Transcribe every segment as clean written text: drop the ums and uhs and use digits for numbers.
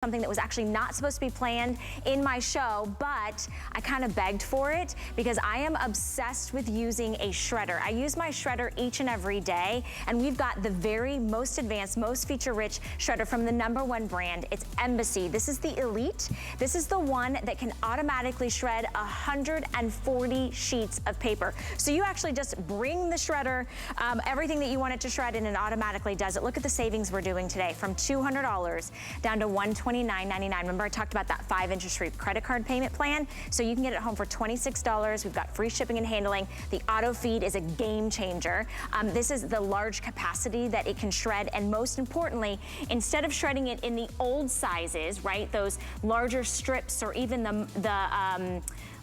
something that was actually not supposed to be planned in my show, but I kind of begged for it because I am obsessed with using a shredder. I use my shredder each and every day, and we've got the very most advanced, most feature-rich shredder from the #1 brand. It's Embassy. This is the Elite. This is the one that can automatically shred 140 sheets of paper. So you actually just bring the shredder, everything that you want it to shred, and it automatically does it. Look at the savings we're doing today, from $200 down to $129.99. Remember I talked about that 5 interest-free credit card payment plan? So you can get it home for $26. We've got free shipping and handling. The auto feed is a game changer. This is the large capacity that it can shred, and most importantly, instead of shredding it in the old sizes, right, those larger strips or even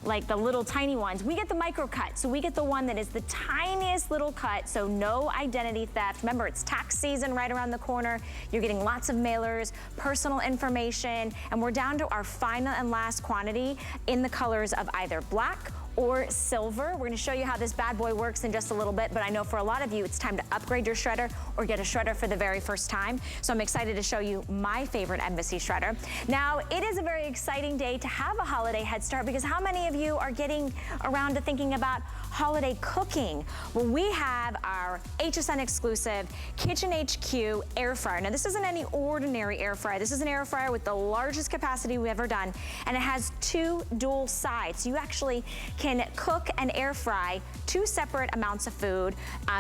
like the little tiny ones, we get the micro cut. So we get the one that is the tiniest little cut, so no identity theft. Remember, it's tax season right around the corner. You're getting lots of mailers, personal information, and we're down to our final and last quantity in the colors of either black or silver. We're gonna show you how this bad boy works in just a little bit, but I know for a lot of you, it's time to upgrade your shredder or get a shredder for the very first time. So I'm excited to show you my favorite Embassy shredder. Now, it is a very exciting day to have a holiday head start, because how many of you are getting around to thinking about holiday cooking? Well, we have our HSN exclusive Kitchen HQ air fryer. Now, this isn't any ordinary air fryer. This is an air fryer with the largest capacity we've ever done, and it has 2 dual sides. You actually can cook and air fry 2 separate amounts of food.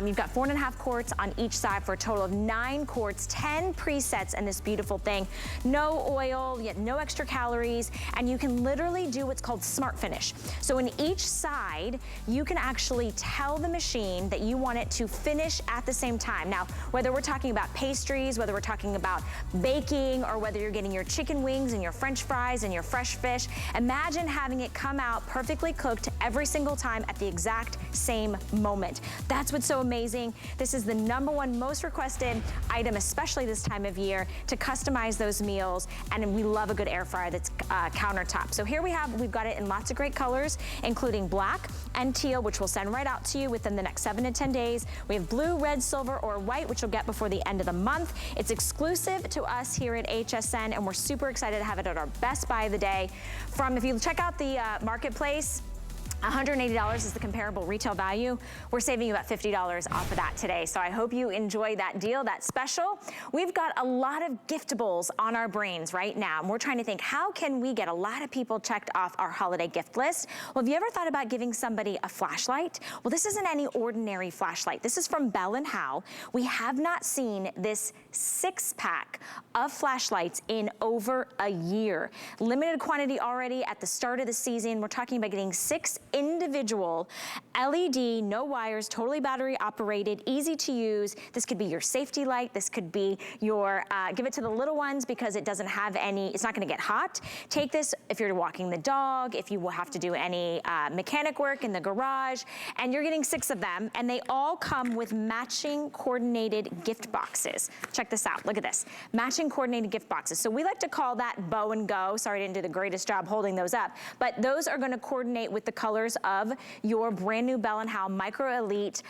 You've got 4.5 quarts on each side for a total of 9 quarts, 10 presets in this beautiful thing. No oil, yet no extra calories, and you can literally do what's called smart finish. So in each side, you can actually tell the machine that you want it to finish at the same time. Now, whether we're talking about pastries, whether we're talking about baking, or whether you're getting your chicken wings and your French fries and your fresh fish, imagine having it come out perfectly cooked every single time at the exact same moment. That's what's so amazing. This is the #1 most requested item, especially this time of year, to customize those meals, and we love a good air fryer that's countertop. So here we've got it in lots of great colors, including black and teal, which we'll send right out to you within the next 7 to 10 days. We have blue, red, silver, or white, which you'll get before the end of the month. It's exclusive to us here at HSN, and we're super excited to have it at our best buy of the day. If you check out the marketplace, $180 is the comparable retail value. We're saving you about $50 off of that today. So I hope you enjoy that deal, that special. We've got a lot of giftables on our brains right now, and we're trying to think, how can we get a lot of people checked off our holiday gift list? Well, have you ever thought about giving somebody a flashlight? Well, this isn't any ordinary flashlight. This is from Bell & Howell. We have not seen this 6-pack of flashlights in over a year. Limited quantity already at the start of the season. We're talking about getting 6 individual LED, no wires, totally battery operated, easy to use. This could be your safety light. This could be your, give it to the little ones because it doesn't have any, it's not gonna get hot. Take this if you're walking the dog, if you will have to do any mechanic work in the garage, and you're getting 6 of them, and they all come with matching coordinated gift boxes. Check this out, look at this. Matching coordinated gift boxes. So we like to call that bow and go. Sorry, I didn't do the greatest job holding those up, but those are gonna coordinate with the colors of your brand new Bell & Howell Micro Elite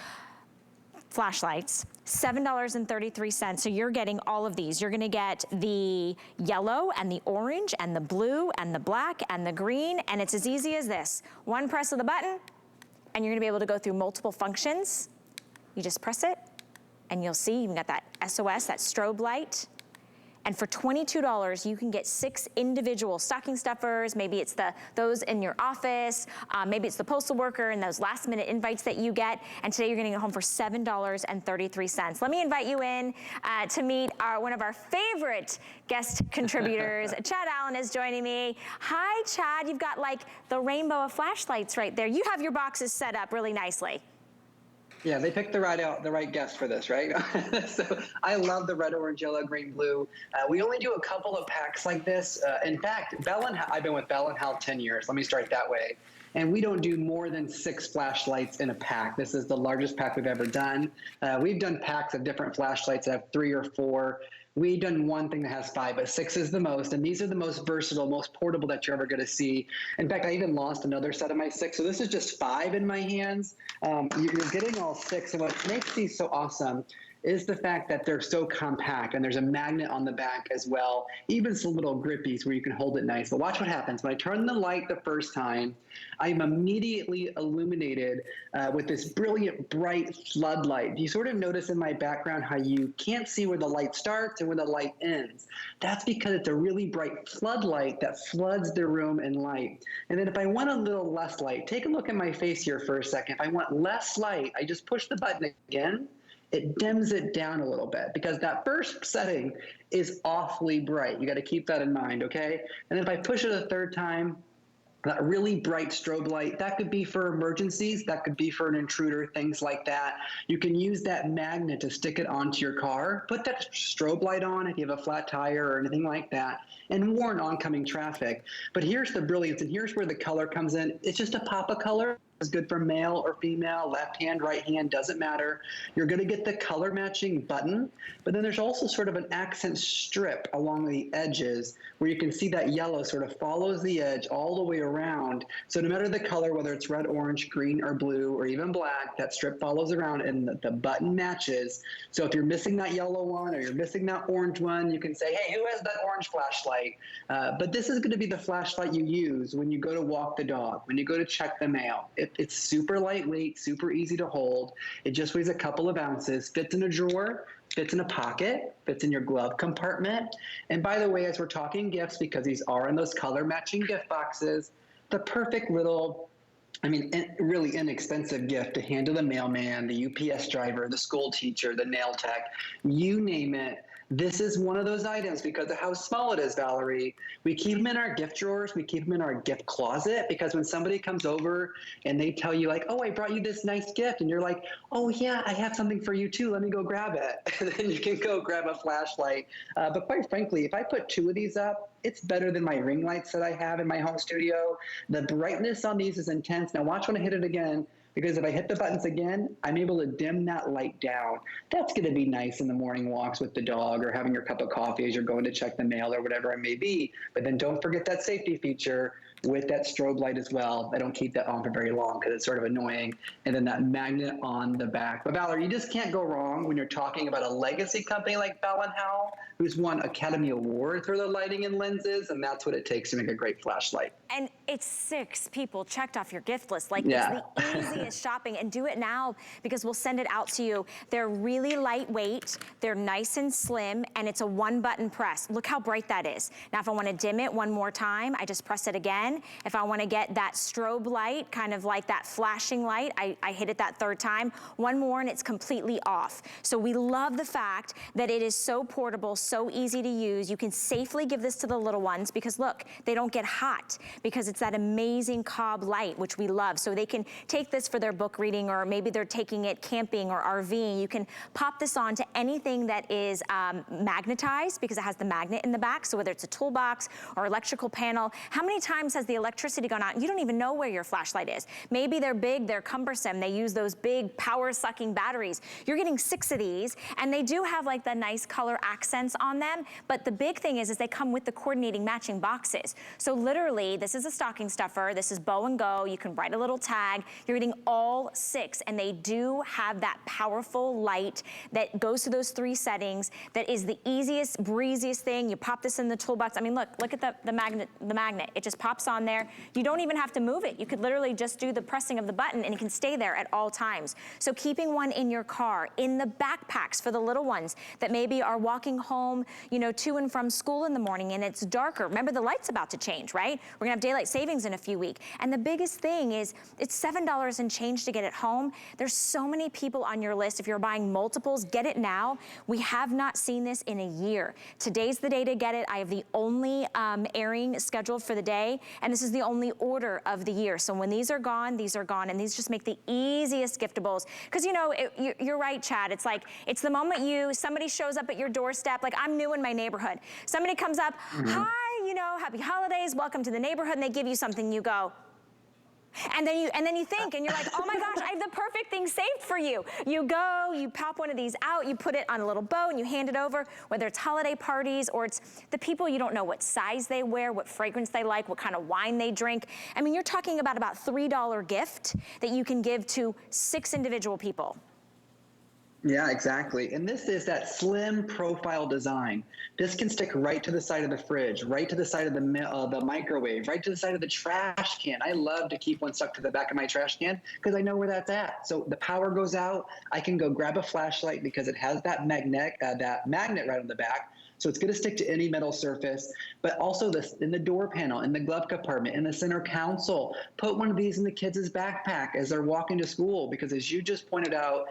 flashlights, $7.33. So you're getting all of these. You're gonna get the yellow and the orange and the blue and the black and the green, and it's as easy as this. One press of the button, and you're gonna be able to go through multiple functions. You just press it, and you'll see you've got that SOS, that strobe light. And for $22, you can get 6 individual stocking stuffers. Maybe it's those in your office. Maybe it's the postal worker and those last minute invites that you get. And today you're getting it home for $7.33. Let me invite you in to meet one of our favorite guest contributors. Chad Allen is joining me. Hi, Chad. You've got like the rainbow of flashlights right there. You have your boxes set up really nicely. Yeah, they picked the right guest for this, right? So I love the red, orange, yellow, green, blue. We only do a couple of packs like this. In fact, I've been with Bell & Howell 10 years. Let me start that way. And we don't do more than 6 flashlights in a pack. This is the largest pack we've ever done. We've done packs of different flashlights that have 3 or 4. We've done one thing that has 5, but 6 is the most, and these are the most versatile, most portable that you're ever going to see. In fact, I even lost another set of my 6, so this is just 5 in my hands. You're getting all 6, and what makes these so awesome is the fact that they're so compact, and there's a magnet on the back as well, even some little grippies where you can hold it nice. But watch what happens. When I turn the light the first time, I'm immediately illuminated with this brilliant, bright floodlight. You sort of notice in my background how you can't see where the light starts and where the light ends. That's because it's a really bright floodlight that floods the room in light. And then if I want a little less light, take a look at my face here for a second. If I want less light, I just push the button again. It dims it down a little bit because that first setting is awfully bright. You got to keep that in mind, okay? And if I push it a third time, that really bright strobe light, that could be for emergencies, that could be for an intruder, things like that. You can use that magnet to stick it onto your car, put that strobe light on if you have a flat tire or anything like that, and warn oncoming traffic. But here's the brilliance, and here's where the color comes in. It's just a pop of color. It's good for male or female, left hand, right hand, doesn't matter. You're going to get the color matching button, but then there's also sort of an accent strip along the edges where you can see that yellow sort of follows the edge all the way around. So no matter the color, whether it's red, orange, green, or blue, or even black, that strip follows around and the button matches. So if you're missing that yellow one or you're missing that orange one, you can say, hey, who has that orange flashlight? But this is going to be the flashlight you use when you go to walk the dog, when you go to check the mail. It's super lightweight, super easy to hold. It just weighs a couple of ounces, fits in a drawer, fits in a pocket, fits in your glove compartment. And by the way, as we're talking gifts, because these are in those color matching gift boxes, the perfect little, really inexpensive gift to hand to the mailman, the UPS driver, the school teacher, the nail tech, you name it. This is one of those items because of how small it is, Valerie. We keep them in our gift drawers. We keep them in our gift closet because when somebody comes over and they tell you like, oh, I brought you this nice gift. And you're like, oh, yeah, I have something for you, too. Let me go grab it. And then you can go grab a flashlight. But quite frankly, if I put 2 of these up, it's better than my ring lights that I have in my home studio. The brightness on these is intense. Now watch when I hit it again. Because if I hit the buttons again, I'm able to dim that light down. That's going to be nice in the morning walks with the dog or having your cup of coffee as you're going to check the mail or whatever it may be. But then don't forget that safety feature with that strobe light as well. I don't keep that on for very long because it's sort of annoying. And then that magnet on the back. But Valerie, you just can't go wrong when you're talking about a legacy company like Bell & Howell, who's won Academy Awards for their lighting and lenses, and that's what it takes to make a great flashlight. And it's 6 people checked off your gift list. Like, yeah. It's the easiest shopping, and do it now because we'll send it out to you. They're really lightweight, they're nice and slim, and it's a 1-button press. Look how bright that is. Now, if I want to dim it one more time, I just press it again. If I want to get that strobe light, kind of like that flashing light, I hit it that 3rd time. One more and it's completely off. So we love the fact that it is so portable, so easy to use. You can safely give this to the little ones because look, they don't get hot because it's that amazing cob light, which we love. So they can take this for their book reading, or maybe they're taking it camping or RVing. You can pop this on to anything that is magnetized because it has the magnet in the back. So whether it's a toolbox or electrical panel, how many times has the electricity gone out and you don't even know where your flashlight is? Maybe they're big, they're cumbersome, they use those big power-sucking batteries. You're getting 6 of these, and they do have like the nice color accents on them, but the big thing is they come with the coordinating matching boxes. So literally, this is a stocking stuffer, this is bow and go, you can write a little tag, you're getting all 6, and they do have that powerful light that goes to those 3 settings, that is the easiest, breeziest thing. You pop this in the toolbox. I mean, look at the magnet, it just pops on there. You don't even have to move it. You could literally just do the pressing of the button and it can stay there at all times. So keeping one in your car, in the backpacks for the little ones that maybe are walking home, you know, to and from school in the morning and it's darker. Remember, the light's about to change, right? We're gonna have daylight savings in a few weeks. And the biggest thing is it's $7 and change to get it home. There's so many people on your list. If you're buying multiples, get it now. We have not seen this in a year. Today's the day to get it. I have the only airing scheduled for the day, and this is the only order of the year. So when these are gone, and these just make the easiest giftables. Because you know, you're right, Chad. It's like, it's the moment somebody shows up at your doorstep. Like, I'm new in my neighborhood. Somebody comes up, hi, you know, happy holidays, welcome to the neighborhood, and they give you something, you go, and then you think, and you're like, oh my gosh, I have the perfect thing saved for you. You go, you pop one of these out, you put it on a little bow, and you hand it over, whether it's holiday parties or it's the people you don't know what size they wear, what fragrance they like, what kind of wine they drink. I mean, you're talking about $3 gift that you can give to 6 individual people. Yeah, exactly. And this is that slim profile design. This can stick right to the side of the fridge, right to the side of the microwave, right to the side of the trash can. I love to keep one stuck to the back of my trash can because I know where that's at. So the power goes out, I can go grab a flashlight because it has that magnet right on the back. So it's going to stick to any metal surface, but also this in the door panel, in the glove compartment, in the center console. Put one of these in the kids' backpack as they're walking to school, because as you just pointed out,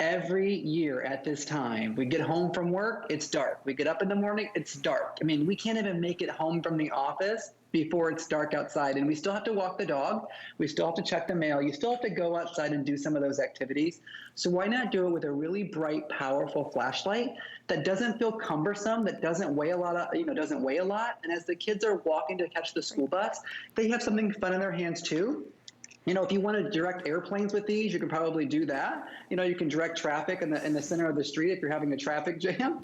every year at this time, we get home from work, it's dark. We get up in the morning, it's dark. I mean, we can't even make it home from the office before it's dark outside, and we still have to walk the dog. We still have to check the mail. You still have to go outside and do some of those activities. So why not do it with a really bright, powerful flashlight that doesn't feel cumbersome, that doesn't weigh a lot, doesn't weigh a lot. And as the kids are walking to catch the school bus, they have something fun in their hands too. You know, if you want to direct airplanes with these, you can probably do that. You know, you can direct traffic in the center of the street if you're having a traffic jam.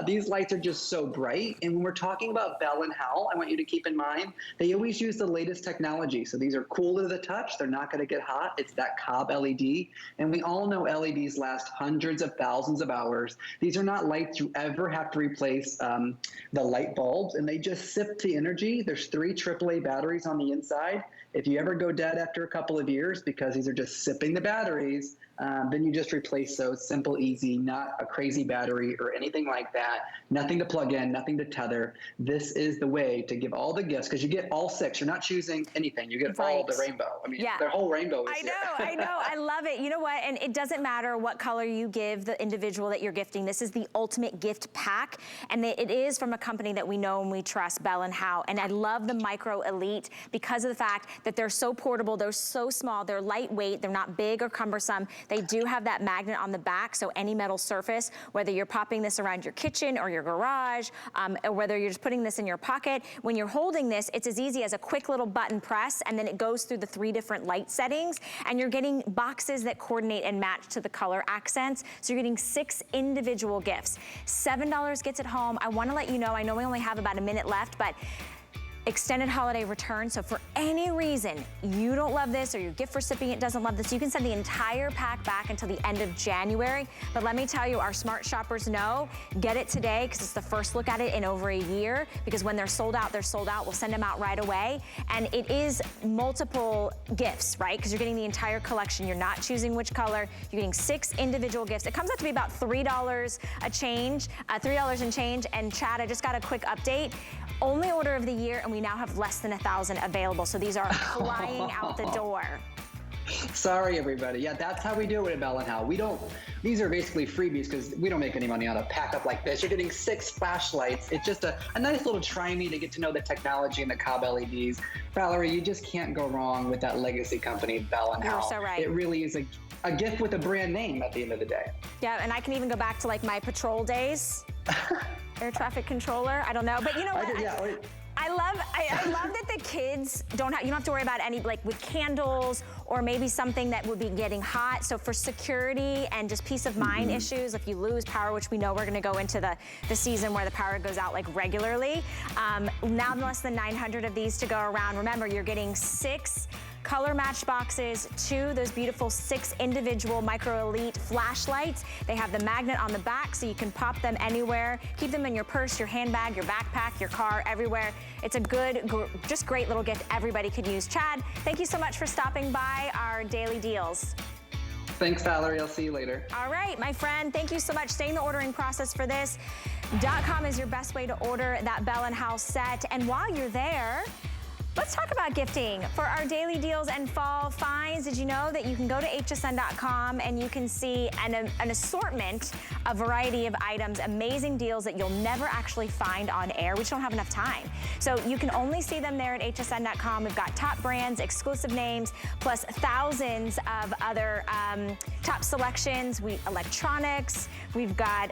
These lights are just so bright. And when we're talking about Bell & Howell, I want you to keep in mind, they always use the latest technology. So these are cool to the touch. They're not going to get hot. It's that Cobb LED. And we all know LEDs last hundreds of thousands of hours. These are not lights you ever have to replace the light bulbs, and they just sip the energy. There's 3 AAA batteries on the inside. If you ever go dead after a couple of years because these are just sipping the batteries, then you just replace those. Simple, easy, not a crazy battery or anything like that. Nothing to plug in, nothing to tether. This is the way to give all the gifts, because you get all 6. You're not choosing anything. You get all the rainbow. I mean, their whole rainbow is here. I know. I love it. You know what? And it doesn't matter what color you give the individual that you're gifting. This is the ultimate gift pack. And it is from a company that we know and we trust, Bell & Howell. And I love the Micro Elite because of the fact that they're so portable, they're so small, they're lightweight, they're not big or cumbersome. They do have that magnet on the back, so any metal surface, whether you're popping this around your kitchen or your garage, or whether you're just putting this in your pocket, when you're holding this, it's as easy as a quick little button press, and then it goes through the 3 different light settings, and you're getting boxes that coordinate and match to the color accents. So you're getting 6 individual gifts. $7 gets it home. I wanna let you know, I know we only have about a minute left, but extended holiday return. So for any reason you don't love this, or your gift recipient doesn't love this, you can send the entire pack back until the end of January. But let me tell you, our smart shoppers know, get it today, because it's the first look at it in over a year, because when they're sold out, they're sold out. We'll send them out right away. And it is multiple gifts, right? Because you're getting the entire collection. You're not choosing which color. You're getting 6 individual gifts. It comes out to be about $3 a change, $3 and change. And Chad, I just got a quick update. Only order of the year, and we now have less than 1,000 available. So these are flying out the door. Sorry, everybody. Yeah, that's how we do it at Bell & Howell. These are basically freebies because we don't make any money on a pack up like this. You're getting 6 flashlights. It's just a nice little try-me to get to know the technology and the Cobb LEDs. Valerie, you just can't go wrong with that legacy company, Bell & Howell. You're so right. It really is a gift with a brand name at the end of the day. Yeah, and I can even go back to like my patrol days. Air traffic controller, I don't know, but you know what? I love that the kids you don't have to worry about any, like with candles or maybe something that would be getting hot. So for security and just peace of mind issues, if you lose power, which we know we're gonna go into the season where the power goes out like regularly. Now less than 900 of these to go around. Remember, you're getting 6 color match boxes, 2 those beautiful 6 individual Micro Elite flashlights. They have the magnet on the back so you can pop them anywhere. Keep them in your purse, your handbag, your backpack, your car, everywhere. It's a good, just great little gift everybody could use. Chad, thank you so much for stopping by our daily deals. Thanks, Valerie. I'll see you later. All right, my friend, thank you so much. Stay in the ordering process for this. .com is your best way to order that Bell & Howell set. And while you're there, let's talk about gifting. For our daily deals and fall finds, did you know that you can go to hsn.com and you can see an assortment, a variety of items, amazing deals that you'll never actually find on air. We just don't have enough time. So you can only see them there at hsn.com. We've got top brands, exclusive names, plus thousands of other top selections. Electronics, we've got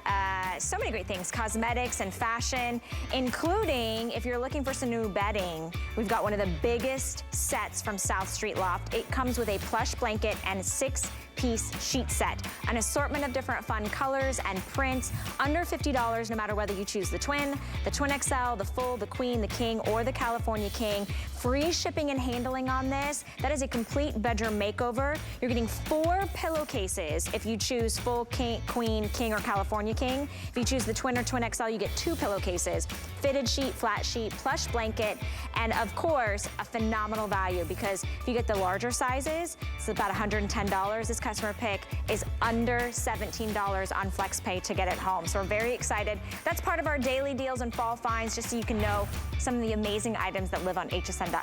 so many great things, cosmetics and fashion, including if you're looking for some new bedding, we've got one of the biggest sets from South Street Loft. It comes with a plush blanket and 6-piece sheet set. An assortment of different fun colors and prints, under $50 no matter whether you choose the Twin XL, the Full, the Queen, the King, or the California King. free shipping and handling on this. That is a complete bedroom makeover. You're getting 4 pillowcases if you choose full king, queen, king, or California king. If you choose the twin or twin XL, you get 2 pillowcases, fitted sheet, flat sheet, plush blanket, and of course, a phenomenal value because if you get the larger sizes, it's about $110. This customer pick is under $17 on FlexPay to get it home. So we're very excited. That's part of our daily deals and fall finds, just so you can know some of the amazing items that live on hsn.com.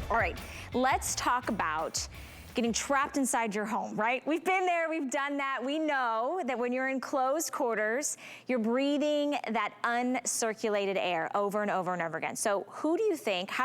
All right, let's talk about getting trapped inside your home, right? We've been there, we've done that. We know that when you're in closed quarters, you're breathing that uncirculated air over and over and over again. So how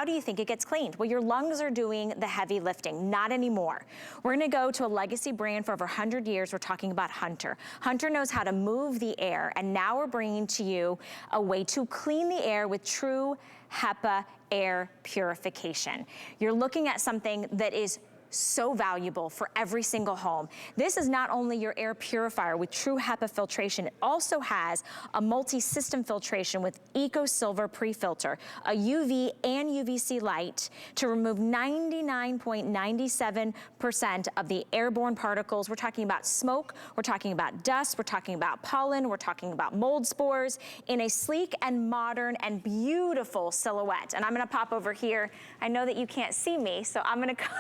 do you think it gets cleaned? Well, your lungs are doing the heavy lifting, not anymore. We're gonna go to a legacy brand for over 100 years. We're talking about Hunter. Hunter knows how to move the air, and now we're bringing to you a way to clean the air with true HEPA air purification. You're looking at something that is so valuable for every single home. This is not only your air purifier with true HEPA filtration, it also has a multi-system filtration with Eco Silver pre-filter, a UV and UVC light to remove 99.97% of the airborne particles. We're talking about smoke, we're talking about dust, we're talking about pollen, we're talking about mold spores in a sleek and modern and beautiful silhouette. And I'm gonna pop over here. I know that you can't see me, so I'm gonna come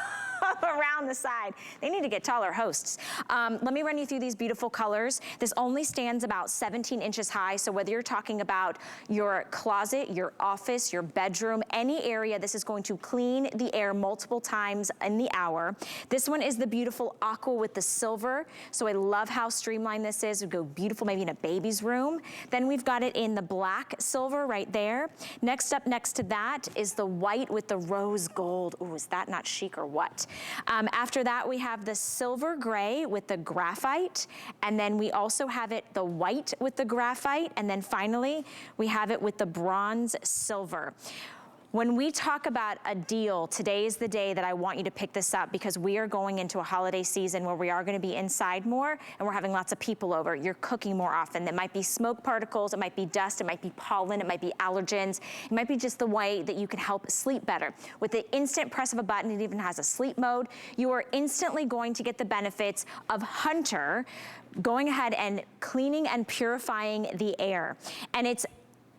around the side. They need to get taller hosts. Let me run you through these beautiful colors. This only stands about 17 inches high, so whether you're talking about your closet, your office, your bedroom, any area, this is going to clean the air multiple times in the hour. This one is the beautiful aqua with the silver, so I love how streamlined this is. It would go beautiful maybe in a baby's room. Then we've got it in the black silver right there. Next up, next to that is the white with the rose gold. Ooh, is that not chic or what? After that, we have the silver gray with the graphite, and then we also have it the white with the graphite, and then finally, we have it with the bronze silver. When we talk about a deal, today is the day that I want you to pick this up because we are going into a holiday season where we are gonna be inside more and we're having lots of people over. You're cooking more often. It might be smoke particles, it might be dust, it might be pollen, it might be allergens. It might be just the way that you can help sleep better. With the instant press of a button, it even has a sleep mode. You are instantly going to get the benefits of Hunter going ahead and cleaning and purifying the air. And it's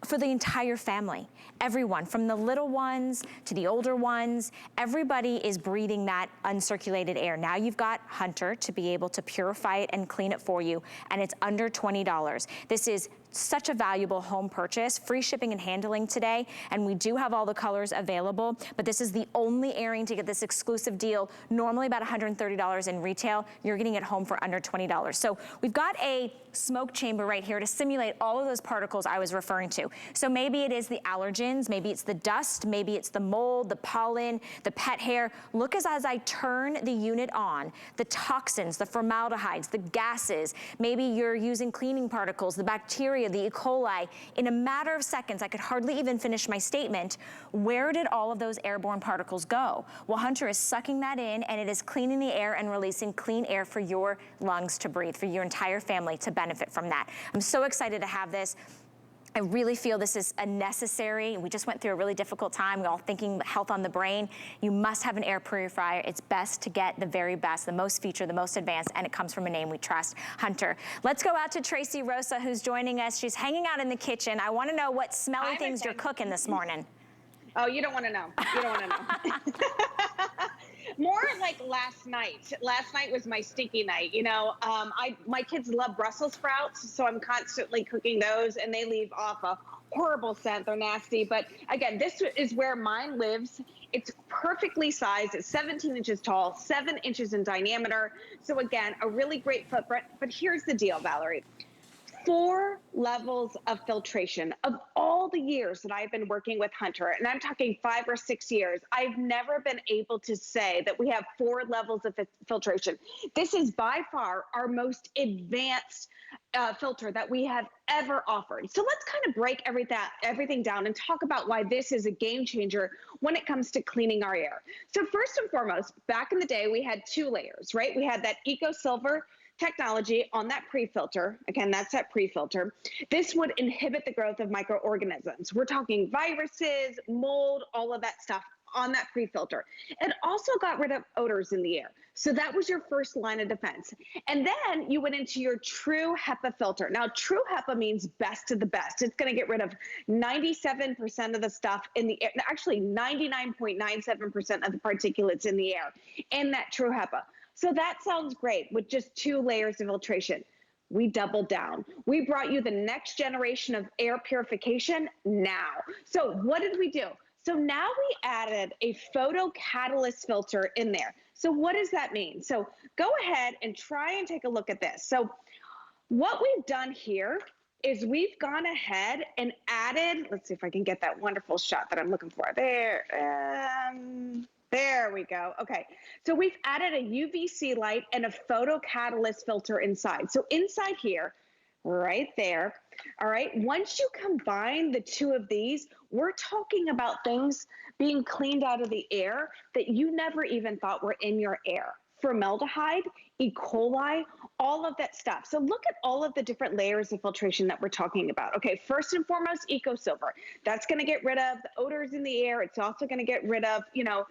for the entire family. Everyone, from the little ones to the older ones, everybody is breathing that uncirculated air. Now you've got Hunter to be able to purify it and clean it for you, and it's under $20. This is such a valuable home purchase, free shipping and handling today, and we do have all the colors available, but this is the only airing to get this exclusive deal, normally about $130 in retail. You're getting it home for under $20. So we've got a smoke chamber right here to simulate all of those particles I was referring to. So maybe it is the allergens, maybe it's the dust, maybe it's the mold, the pollen, the pet hair. Look as I turn the unit on, the toxins, the formaldehydes, the gases, maybe you're using cleaning particles, the bacteria, the E. coli. In a matter of seconds, I could hardly even finish my statement. Where did all of those airborne particles go? Well, Hunter is sucking that in, and it is cleaning the air and releasing clean air for your lungs to breathe, for your entire family to benefit from that. I'm so excited to have this. I really feel this is a necessary. We just went through a really difficult time. We're all thinking health on the brain. You must have an air purifier. It's best to get the very best, the most featured, the most advanced, and it comes from a name we trust, Hunter. Let's go out to Tracy Rosa, who's joining us. She's hanging out in the kitchen. I want to know what smelly things you're cooking this morning. Oh, you don't want to know. You don't want to know. More like last night. Last night was my stinky night. You know, my kids love Brussels sprouts, so I'm constantly cooking those, and they leave off a horrible scent. They're nasty. But again, this is where mine lives. It's perfectly sized. It's 17 inches tall, 7 inches in diameter. So again, a really great footprint. But here's the deal, Valerie. 4 levels of filtration. Of all the years that I've been working with Hunter, and I'm talking 5 or 6 years, I've never been able to say that we have 4 levels of filtration. This is by far our most advanced filter that we have ever offered. So let's kind of break everything down and talk about why this is a game changer when it comes to cleaning our air. So first and foremost, back in the day, we had 2 layers, right? We had that Eco Silver technology on that pre-filter. Again, that's that pre-filter. This would inhibit the growth of microorganisms. We're talking viruses, mold, all of that stuff on that pre-filter. It also got rid of odors in the air. So that was your first line of defense. And then you went into your true HEPA filter. Now, true HEPA means best of the best. It's going to get rid of 97% of the stuff in the air, actually 99.97% of the particulates in the air in that true HEPA. So that sounds great with just 2 layers of filtration. We doubled down. We brought you the next generation of air purification now. So what did we do? So now we added a photo catalyst filter in there. So what does that mean? So go ahead and try and take a look at this. So what we've done here is we've gone ahead and added, let's see if I can get that wonderful shot that I'm looking for. There, there we go. Okay, so we've added a UVC light and a photo catalyst filter inside. So inside here, right there, all right, once you combine the 2 of these, we're talking about things being cleaned out of the air that you never even thought were in your air. Formaldehyde, E. coli, all of that stuff. So look at all of the different layers of filtration that we're talking about. Okay, first and foremost, EcoSilver. That's going to get rid of the odors in the air. It's also going to get rid of, you know,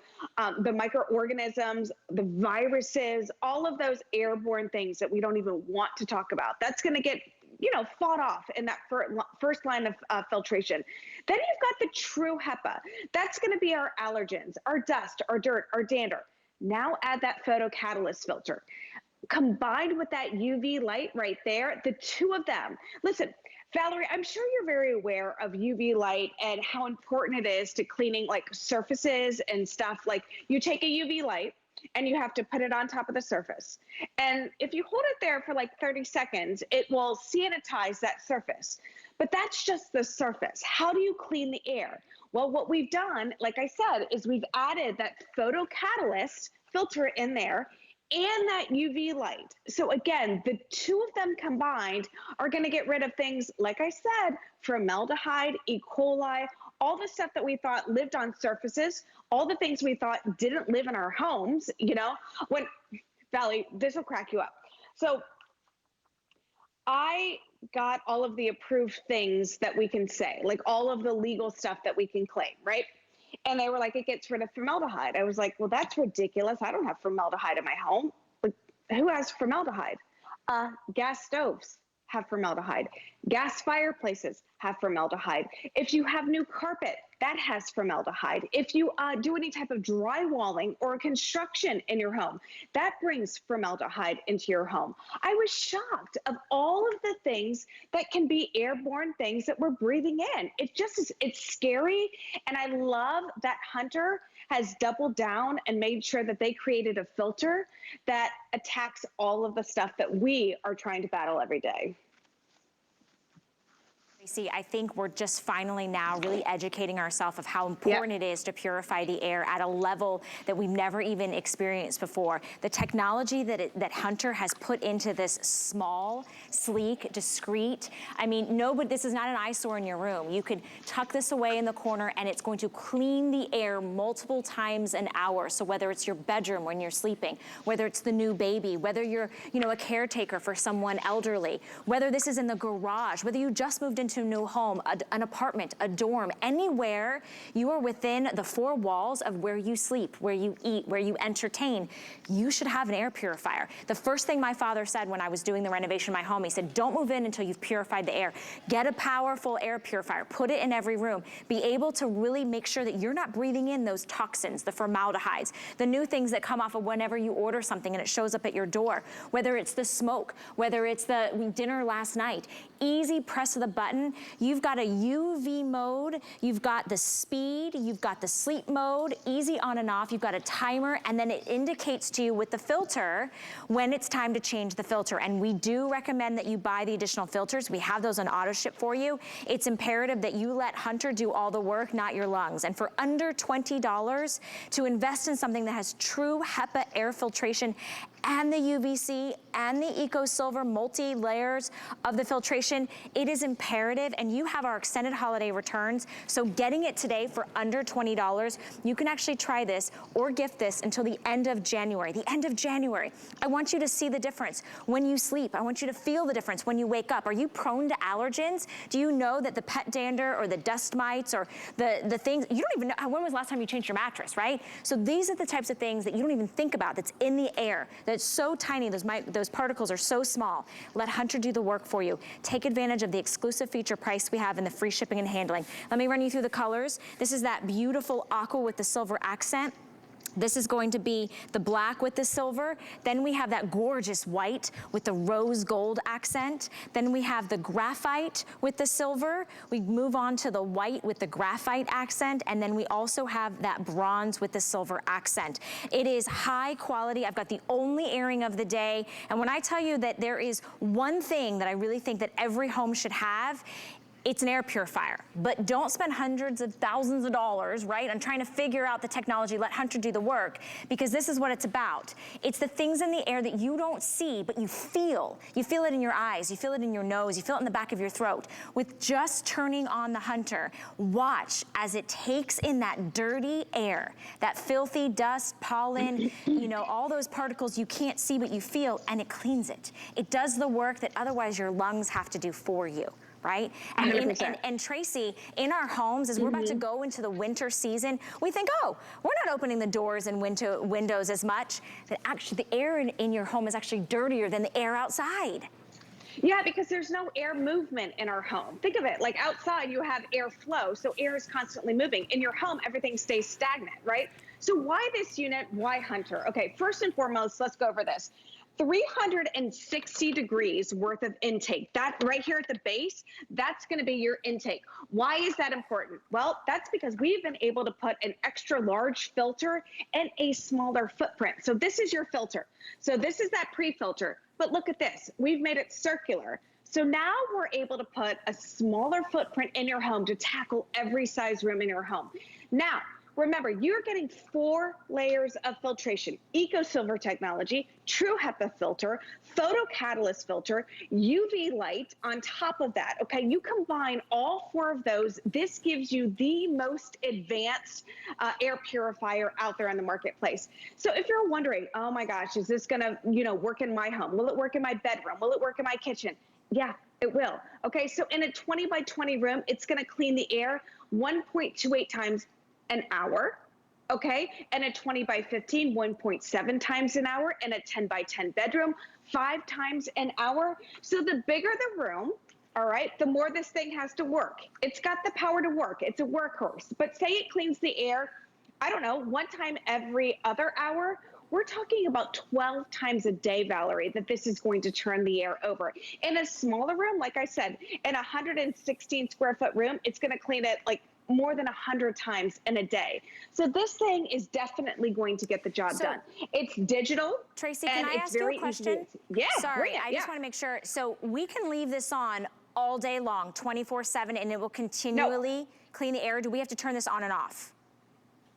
the microorganisms, the viruses, all of those airborne things that we don't even want to talk about. That's going to get, you know, fought off in that first line of filtration. Then you've got the true HEPA. That's going to be our allergens, our dust, our dirt, our dander. Now add that photo catalyst filter. Combined with that UV light right there, the 2 of them. Listen, Valerie, I'm sure you're very aware of UV light and how important it is to cleaning like surfaces and stuff. Like you take a UV light and you have to put it on top of the surface. And if you hold it there for like 30 seconds, it will sanitize that surface. But that's just the surface. How do you clean the air? Well, what we've done, like I said, is we've added that photo catalyst filter in there and that UV light. So again, the 2 of them combined are going to get rid of things, like I said, formaldehyde, E. coli, all the stuff that we thought lived on surfaces, all the things we thought didn't live in our homes, you know, when, Valley, this will crack you up. So I got all of the approved things that we can say, like all of the legal stuff that we can claim, right? And they were like, it gets rid of formaldehyde. I was like, well, that's ridiculous. I don't have formaldehyde in my home. Like, who has formaldehyde? Gas stoves have formaldehyde. Gas fireplaces have formaldehyde. If you have new carpet, that has formaldehyde. If you do any type of drywalling or construction in your home, that brings formaldehyde into your home. I was shocked of all of the things that can be airborne things that we're breathing in. It just is, it's scary. And I love that Hunter has doubled down and made sure that they created a filter that attacks all of the stuff that we are trying to battle every day. See, I think we're just finally now really educating ourselves of how important it is to purify the air at a level that we've never even experienced before. The technology that Hunter has put into this small, sleek, discreet, I mean, this is not an eyesore in your room. You could tuck this away in the corner and it's going to clean the air multiple times an hour. So whether it's your bedroom when you're sleeping, whether it's the new baby, whether you're, you know, a caretaker for someone elderly, whether this is in the garage, whether you just moved into a new home, an apartment, a dorm, anywhere you are within the 4 walls of where you sleep, where you eat, where you entertain, you should have an air purifier. The first thing my father said when I was doing the renovation of my home, he said, don't move in until you've purified the air. Get a powerful air purifier, put it in every room, be able to really make sure that you're not breathing in those toxins, the formaldehydes, the new things that come off of whenever you order something and it shows up at your door, whether it's the smoke, whether it's the dinner last night. Easy press of the button. You've got a UV mode, you've got the speed, you've got the sleep mode, easy on and off, you've got a timer, and then it indicates to you with the filter when it's time to change the filter. And we do recommend that you buy the additional filters. We have those on auto ship for you. It's imperative that you let Hunter do all the work, not your lungs. And for under $20 to invest in something that has true HEPA air filtration and the UVC and the Eco Silver multi-layers of the filtration. It is imperative, and you have our extended holiday returns, so getting it today for under $20, you can actually try this or gift this until the end of January. The end of January. I want you to see the difference when you sleep. I want you to feel the difference when you wake up. Are you prone to allergens? Do you know that the pet dander or the dust mites or the things, you don't even know, when was the last time you changed your mattress, right? So these are the types of things that you don't even think about, that's in the air, that's so tiny, those particles are so small. Let Hunter do the work for you. Take advantage of the exclusive feature price we have and the free shipping and handling. Let me run you through the colors. This is that beautiful aqua with the silver accent. This is going to be the black with the silver. Then we have that gorgeous white with the rose gold accent. Then we have the graphite with the silver. We move on to the white with the graphite accent. And then we also have that bronze with the silver accent. It is high quality. I've got the only airing of the day. And when I tell you that there is one thing that I really think that every home should have, it's an air purifier, but don't spend hundreds of thousands of dollars, right, on trying to figure out the technology. Let Hunter do the work, because this is what it's about. It's the things in the air that you don't see, but you feel. You feel it in your eyes, you feel it in your nose, you feel it in the back of your throat. With just turning on the Hunter, watch as it takes in that dirty air, that filthy dust, pollen, you know, all those particles you can't see but you feel, and it cleans it. It does the work that otherwise your lungs have to do for you. Right? And Tracy, in our homes, as we're about to go into the winter season, we think, oh, we're not opening the doors and windows as much. But actually, the air in your home is actually dirtier than the air outside. Yeah, because there's no air movement in our home. Think of it, like outside you have air flow, so air is constantly moving. In your home, everything stays stagnant, right? So why this unit? Why Hunter? Okay, first and foremost, let's go over this. 360 degrees worth of intake. That right here at the base, that's going to be your intake. Why is that important? Well, that's because we've been able to put an extra large filter and a smaller footprint. So this is your filter. So this is that pre-filter. But look at this. We've made it circular. So now we're able to put a smaller footprint in your home to tackle every size room in your home. Now, remember, you're getting 4 layers of filtration: Eco Silver technology, True HEPA filter, photocatalyst filter, UV light on top of that. Okay, you combine all 4 of those. This gives you the most advanced air purifier out there on the marketplace. So if you're wondering, oh my gosh, is this gonna, work in my home? Will it work in my bedroom? Will it work in my kitchen? Yeah, it will. Okay, so in a 20 by 20 room, it's gonna clean the air 1.28 times an hour, okay? And a 20 by 15, 1.7 times an hour, and a 10 by 10 bedroom, 5 times an hour. So the bigger the room, all right, the more this thing has to work. It's got the power to work. It's a workhorse. But say it cleans the air, I don't know, 1 time every other hour. We're talking about 12 times a day, Valerie, that this is going to turn the air over. In a smaller room, like I said, in a 116 square foot room, it's going to clean it like more than 100 times in a day. So this thing is definitely going to get the job done. It's digital. Tracy, can I ask you a question? Yeah. Sorry, I just want to make sure. So we can leave this on all day long, 24/7, and it will continually clean the air. Do we have to turn this on and off?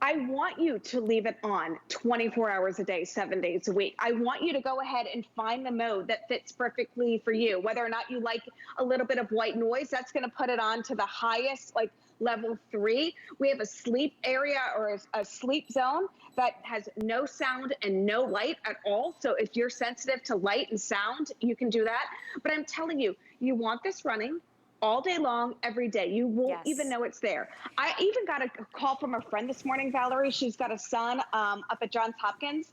I want you to leave it on 24 hours a day, 7 days a week. I want you to go ahead and find the mode that fits perfectly for you. Whether or not you like a little bit of white noise, that's going to put it on to the highest, like level 3. We have a sleep area or a sleep zone that has no sound and no light at all. So if you're sensitive to light and sound, you can do that. But I'm telling you, you want this running all day long, every day. You won't even know it's there. I even got a call from a friend this morning, Valerie. She's got a son up at Johns Hopkins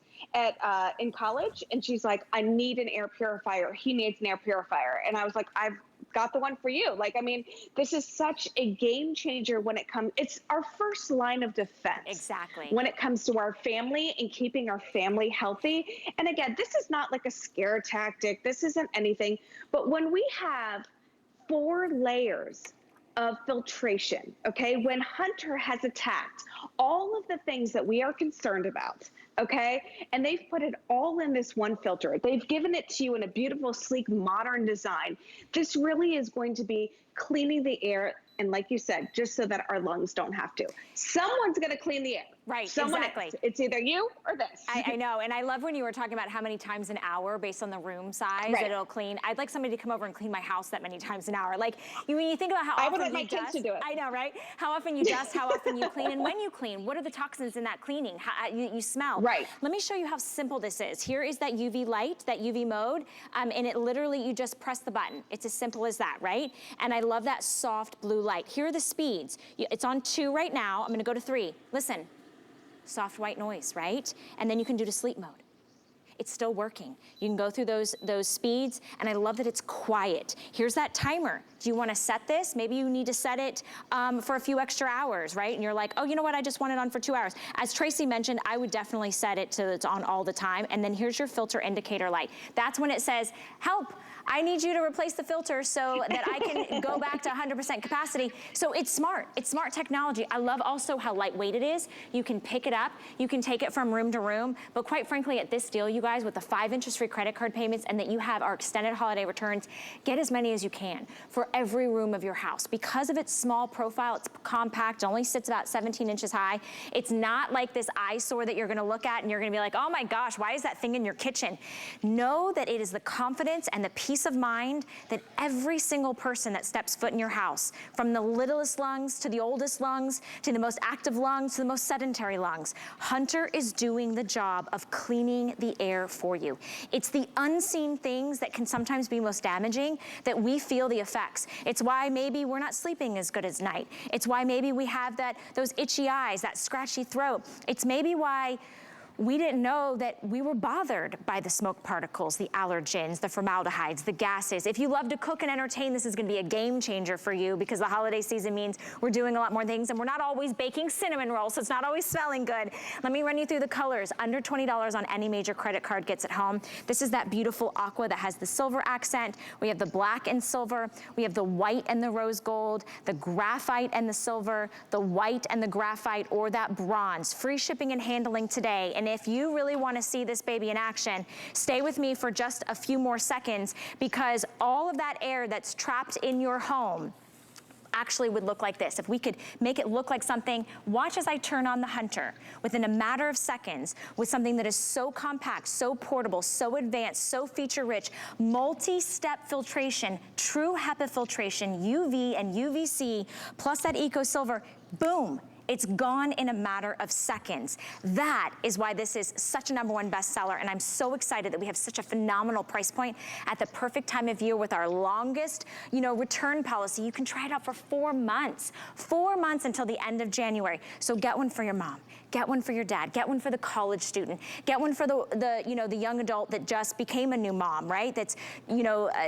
in college. And she's like, I need an air purifier. He needs an air purifier. And I was like, I've got the one for you. Like, I mean, this is such a game changer when it comes, it's our first line of defense. Exactly. When it comes to our family and keeping our family healthy. And again, this is not like a scare tactic. This isn't anything. But when we have 4 layers of filtration, okay, when Hunter has attacked all of the things that we are concerned about, okay, and they've put it all in this one filter. They've given it to you in a beautiful, sleek, modern design. This really is going to be cleaning the air, and like you said, just so that our lungs don't have to. Someone's going to clean the air. Right, Someone exactly. else. It's either you or this. I know, and I love when you were talking about how many times an hour based on the room size Right. it'll clean. I'd like somebody to come over and clean my house that many times an hour. Like, when you think about how I often would like you my kids to do it. I know, right? How often you dust, how often you clean, and when you clean, what are the toxins in that cleaning? How, you smell. Right. Let me show you how simple this is. Here is that UV light, that UV mode, and it literally, you just press the button. It's as simple as that, right? And I love that soft blue light. Here are the speeds. It's on 2 right now. I'm gonna go to 3. Listen. Soft white noise, right? And then you can do to sleep mode. It's still working. You can go through those speeds, and I love that it's quiet. Here's that timer. Do you wanna set this? Maybe you need to set it for a few extra hours, right? And you're like, oh, you know what, I just want it on for 2 hours. As Tracy mentioned, I would definitely set it to it's on all the time, and then here's your filter indicator light. That's when it says, help, I need you to replace the filter so that I can go back to 100% capacity. So it's smart technology. I love also how lightweight it is. You can pick it up, you can take it from room to room, but quite frankly, at this deal, you guys, with the 5 interest-free credit card payments and that you have our extended holiday returns, get as many as you can for every room of your house. Because of its small profile, it's compact, it only sits about 17 inches high. It's not like this eyesore that you're gonna look at and you're gonna be like, oh my gosh, why is that thing in your kitchen? Know that it is the confidence and the peace of mind that every single person that steps foot in your house, from the littlest lungs to the oldest lungs, to the most active lungs, to the most sedentary lungs, Hunter is doing the job of cleaning the air for you. It's the unseen things that can sometimes be most damaging that we feel the effects. It's why maybe we're not sleeping as good as night. It's why maybe we have those itchy eyes, that scratchy throat. It's maybe why we didn't know that we were bothered by the smoke particles, the allergens, the formaldehydes, the gases. If you love to cook and entertain, this is gonna be a game changer for you because the holiday season means we're doing a lot more things and we're not always baking cinnamon rolls, so it's not always smelling good. Let me run you through the colors. Under $20 on any major credit card gets it home. This is that beautiful aqua that has the silver accent. We have the black and silver. We have the white and the rose gold, the graphite and the silver, the white and the graphite, or that bronze. Free shipping and handling today. And if you really want to see this baby in action, stay with me for just a few more seconds because all of that air that's trapped in your home actually would look like this. If we could make it look like something, watch as I turn on the Hunter within a matter of seconds with something that is so compact, so portable, so advanced, so feature rich, multi-step filtration, true HEPA filtration, UV and UVC, plus that Eco Silver, boom. It's gone in a matter of seconds. That is why this is such a #1 bestseller, and I'm so excited that we have such a phenomenal price point at the perfect time of year with our longest, return policy. You can try it out for 4 months. 4 months until the end of January. So get one for your mom. Get one for your dad. Get one for the college student. Get one for the young adult that just became a new mom, right? That's,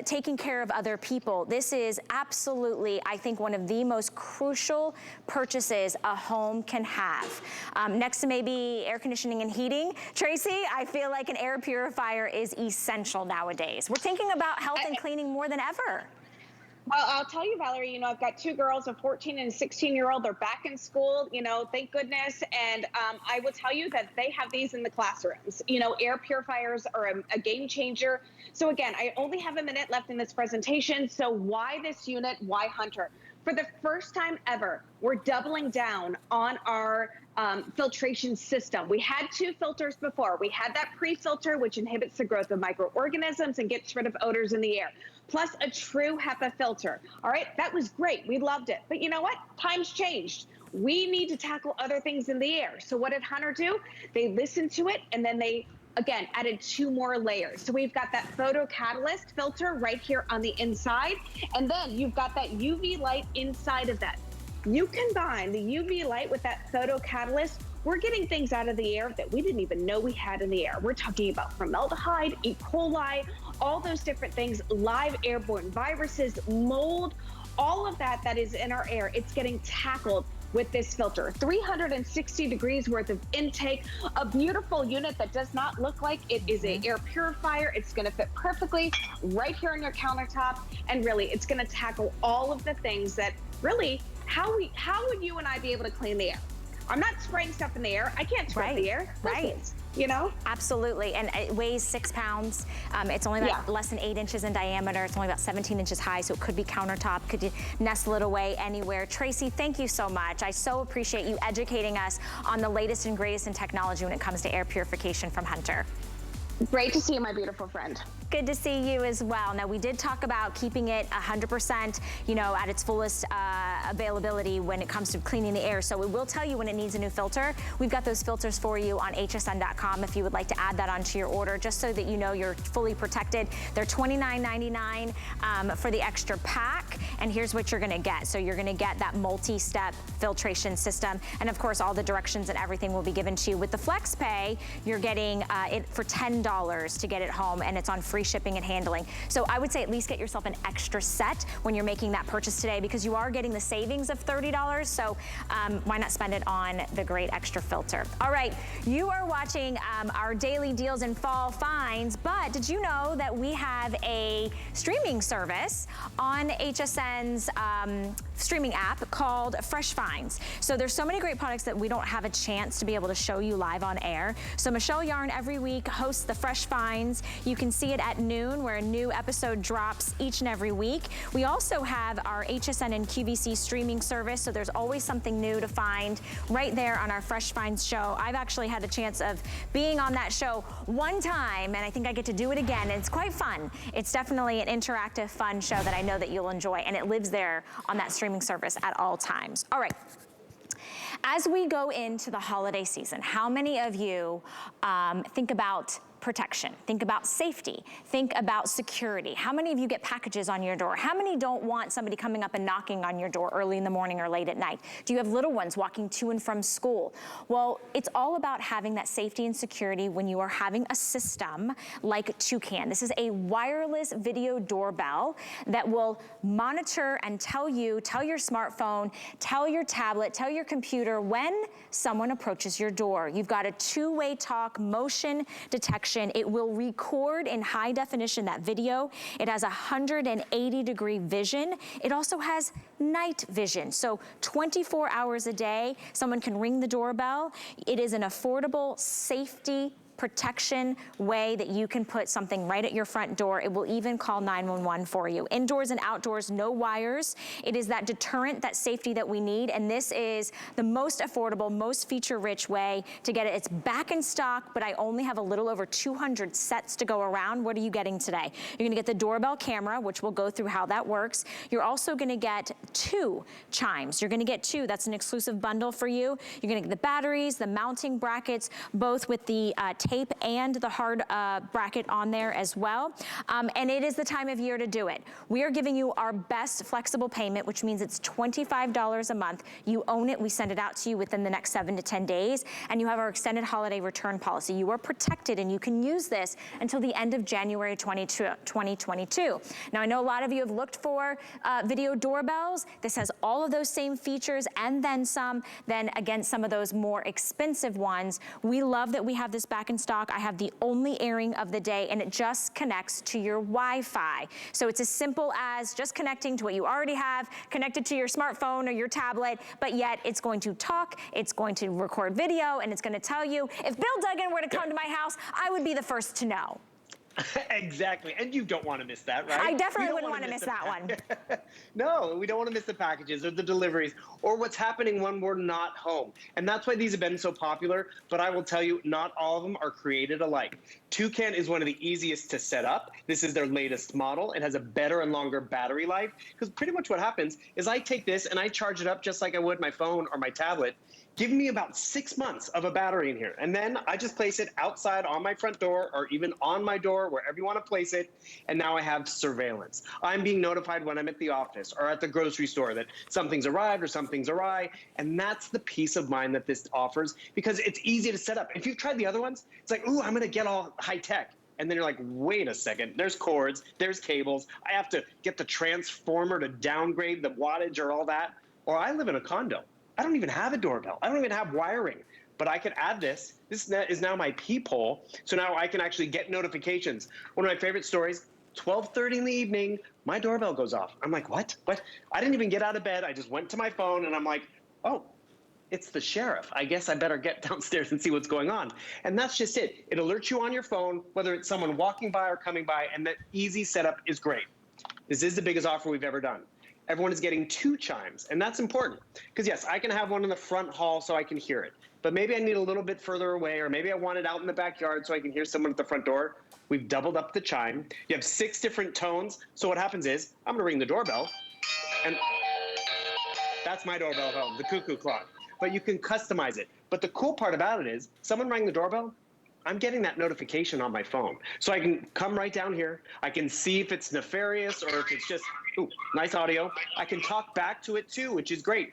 taking care of other people. This is absolutely, I think, one of the most crucial purchases a home can have. Next to maybe air conditioning and heating, Tracy, I feel like an air purifier is essential nowadays. We're thinking about health and cleaning more than ever. Well, I'll tell you, Valerie, I've got 2 girls, a 14 and a 16-year-old. They're back in school, thank goodness. And I will tell you that they have these in the classrooms. Air purifiers are a game changer. So again, I only have a minute left in this presentation. So why this unit? Why Hunter? For the first time ever, we're doubling down on our filtration system. We had 2 filters before. We had that pre-filter, which inhibits the growth of microorganisms and gets rid of odors in the air, plus a true HEPA filter. All right, that was great. We loved it. But you know what? Times changed. We need to tackle other things in the air. So what did Hunter do? They listened to it, and then they, again, added 2 more layers. So we've got that photo catalyst filter right here on the inside, and then you've got that UV light inside of that. You combine the UV light with that photo catalyst, we're getting things out of the air that we didn't even know we had in the air. We're talking about formaldehyde, E. coli, all those different things, live airborne viruses, mold, all of that is in our air. It's getting tackled with this filter. 360 degrees worth of intake, a beautiful unit that does not look like it is an air purifier. It's gonna fit perfectly right here on your countertop, and really it's gonna tackle all of the things that really, how would you and I be able to clean the air? I'm not spraying stuff in the air. I can't scrub the air. Right. You know? Absolutely, and it weighs 6 pounds. It's only about less than 8 inches in diameter. It's only about 17 inches high, so it could be countertop, could nestle it away anywhere. Tracy, thank you so much. I so appreciate you educating us on the latest and greatest in technology when it comes to air purification from Hunter. Great to see you, my beautiful friend. Good to see you as well. Now, we did talk about keeping it 100%, you know, at its fullest availability when it comes to cleaning the air. So we will tell you when it needs a new filter. We've got those filters for you on hsn.com if you would like to add that onto your order, just so that you know you're fully protected. They're $29.99 for the extra pack, and here's what you're gonna get. So you're gonna get that multi-step filtration system, and of course, all the directions and everything will be given to you. With the Flex Pay, you're getting it for $10 to get it home, and it's on free shipping and handling. So I would say at least get yourself an extra set when you're making that purchase today, because you are getting the savings of $30. So why not spend it on the great extra filter? All right, you are watching our daily deals and fall finds, but did you know that we have a streaming service on HSN's streaming app called Fresh Finds? So there's so many great products that we don't have a chance to be able to show you live on air. So Michelle Yarn every week hosts the Fresh Finds. You can see it at noon, where a new episode drops each and every week. We also have our HSN and QVC streaming service, so there's always something new to find right there on our Fresh Finds show. I've actually had the chance of being on that show one time, and I think I get to do it again, and it's quite fun. It's definitely an interactive, fun show that I know that you'll enjoy, and it lives there on that streaming service at all times. All right. As we go into the holiday season, how many of you think about protection, think about safety, think about security? How many of you get packages on your door? How many don't want somebody coming up and knocking on your door early in the morning or late at night? Do you have little ones walking to and from school? Well, it's all about having that safety and security when you are having a system like Toucan. This is a wireless video doorbell that will monitor and tell your smartphone, tell your tablet, tell your computer when someone approaches your door. You've got a two-way talk motion detection. It will record in high definition that video. It has 180-degree vision. It also has night vision. So 24 hours a day, someone can ring the doorbell. It is an affordable safety protection way that you can put something right at your front door. It will even call 911 for you. Indoors and outdoors, no wires. It is that deterrent, that safety that we need, and this is the most affordable, most feature-rich way to get it. It's back in stock, but I only have a little over 200 sets to go around. What are you getting today? You're gonna get the doorbell camera, which we'll go through how that works. You're also gonna get 2 chimes. You're gonna get 2, that's an exclusive bundle for you. You're gonna get the batteries, the mounting brackets, both with the tape and the hard bracket on there as well. And it is the time of year to do it. We are giving you our best flexible payment, which means it's $25 a month. You own it, we send it out to you within the next 7 to 10 days, and you have our extended holiday return policy. You are protected, and you can use this until the end of January 2022. Now, I know a lot of you have looked for video doorbells. This has all of those same features and then some, then again, some of those more expensive ones. We love that we have this back in stock. I have the only airing of the day, and it just connects to your Wi-Fi. So it's as simple as just connecting to what you already have, connected to your smartphone or your tablet, but yet it's going to talk, it's going to record video, and it's going to tell you, if Bill Duggan were to come to my house, I would be the first to know. Exactly, and you don't want to miss that, right? I definitely wouldn't want to miss that one. No, we don't want to miss the packages or the deliveries or what's happening when we're not home. And that's why these have been so popular, but I will tell you, not all of them are created alike. Toucan is one of the easiest to set up. This is their latest model. It has a better and longer battery life, because pretty much what happens is I take this and I charge it up just like I would my phone or my tablet. Give me about 6 months of a battery in here. And then I just place it outside on my front door or even on my door, wherever you want to place it. And now I have surveillance. I'm being notified when I'm at the office or at the grocery store that something's arrived or something's awry. And that's the peace of mind that this offers, because it's easy to set up. If you've tried the other ones, it's like, ooh, I'm going to get all high tech. And then you're like, wait a second, there's cords, there's cables. I have to get the transformer to downgrade the wattage or all that. Or I live in a condo. I don't even have a doorbell. I don't even have wiring, but I could add this. This is now my peephole, so now I can actually get notifications. One of my favorite stories, 12:30 in the evening, my doorbell goes off. I'm like, what? I didn't even get out of bed. I just went to my phone, and I'm like, oh, it's the sheriff. I guess I better get downstairs and see what's going on. And that's just it. It alerts you on your phone, whether it's someone walking by or coming by, and that easy setup is great. This is the biggest offer we've ever done. Everyone is getting 2 chimes, and that's important. Because yes, I can have one in the front hall so I can hear it. But maybe I need a little bit further away, or maybe I want it out in the backyard so I can hear someone at the front door. We've doubled up the chime. You have 6 different tones. So what happens is, I'm gonna ring the doorbell, and that's my doorbell at home, the cuckoo clock. But you can customize it. But the cool part about it is, someone rang the doorbell, I'm getting that notification on my phone. So I can come right down here. I can see if it's nefarious or if it's just, ooh, nice audio. I can talk back to it too, which is great.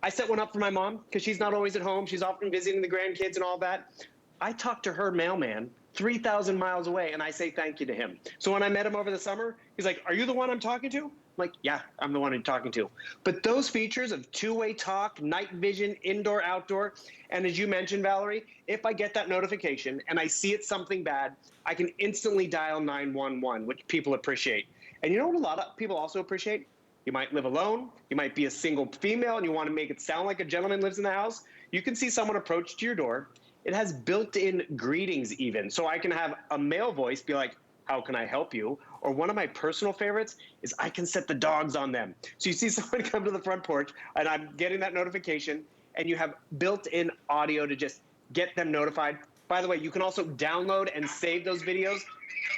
I set one up for my mom because she's not always at home. She's often visiting the grandkids and all that. I talk to her mailman 3,000 miles away, and I say thank you to him. So when I met him over the summer, he's like, are you the one I'm talking to? I'm like, yeah, I'm the one I'm talking to. But those features of 2-way talk, night vision, indoor, outdoor, and as you mentioned, Valerie, if I get that notification and I see it's something bad, I can instantly dial 911, which people appreciate. And you know what a lot of people also appreciate? You might live alone, you might be a single female, and you want to make it sound like a gentleman lives in the house. You can see someone approach to your door. It has built-in greetings even, so I can have a male voice be like, how can I help you? Or one of my personal favorites is I can set the dogs on them. So you see someone come to the front porch, and I'm getting that notification, and you have built-in audio to just get them notified. By the way, you can also download and save those videos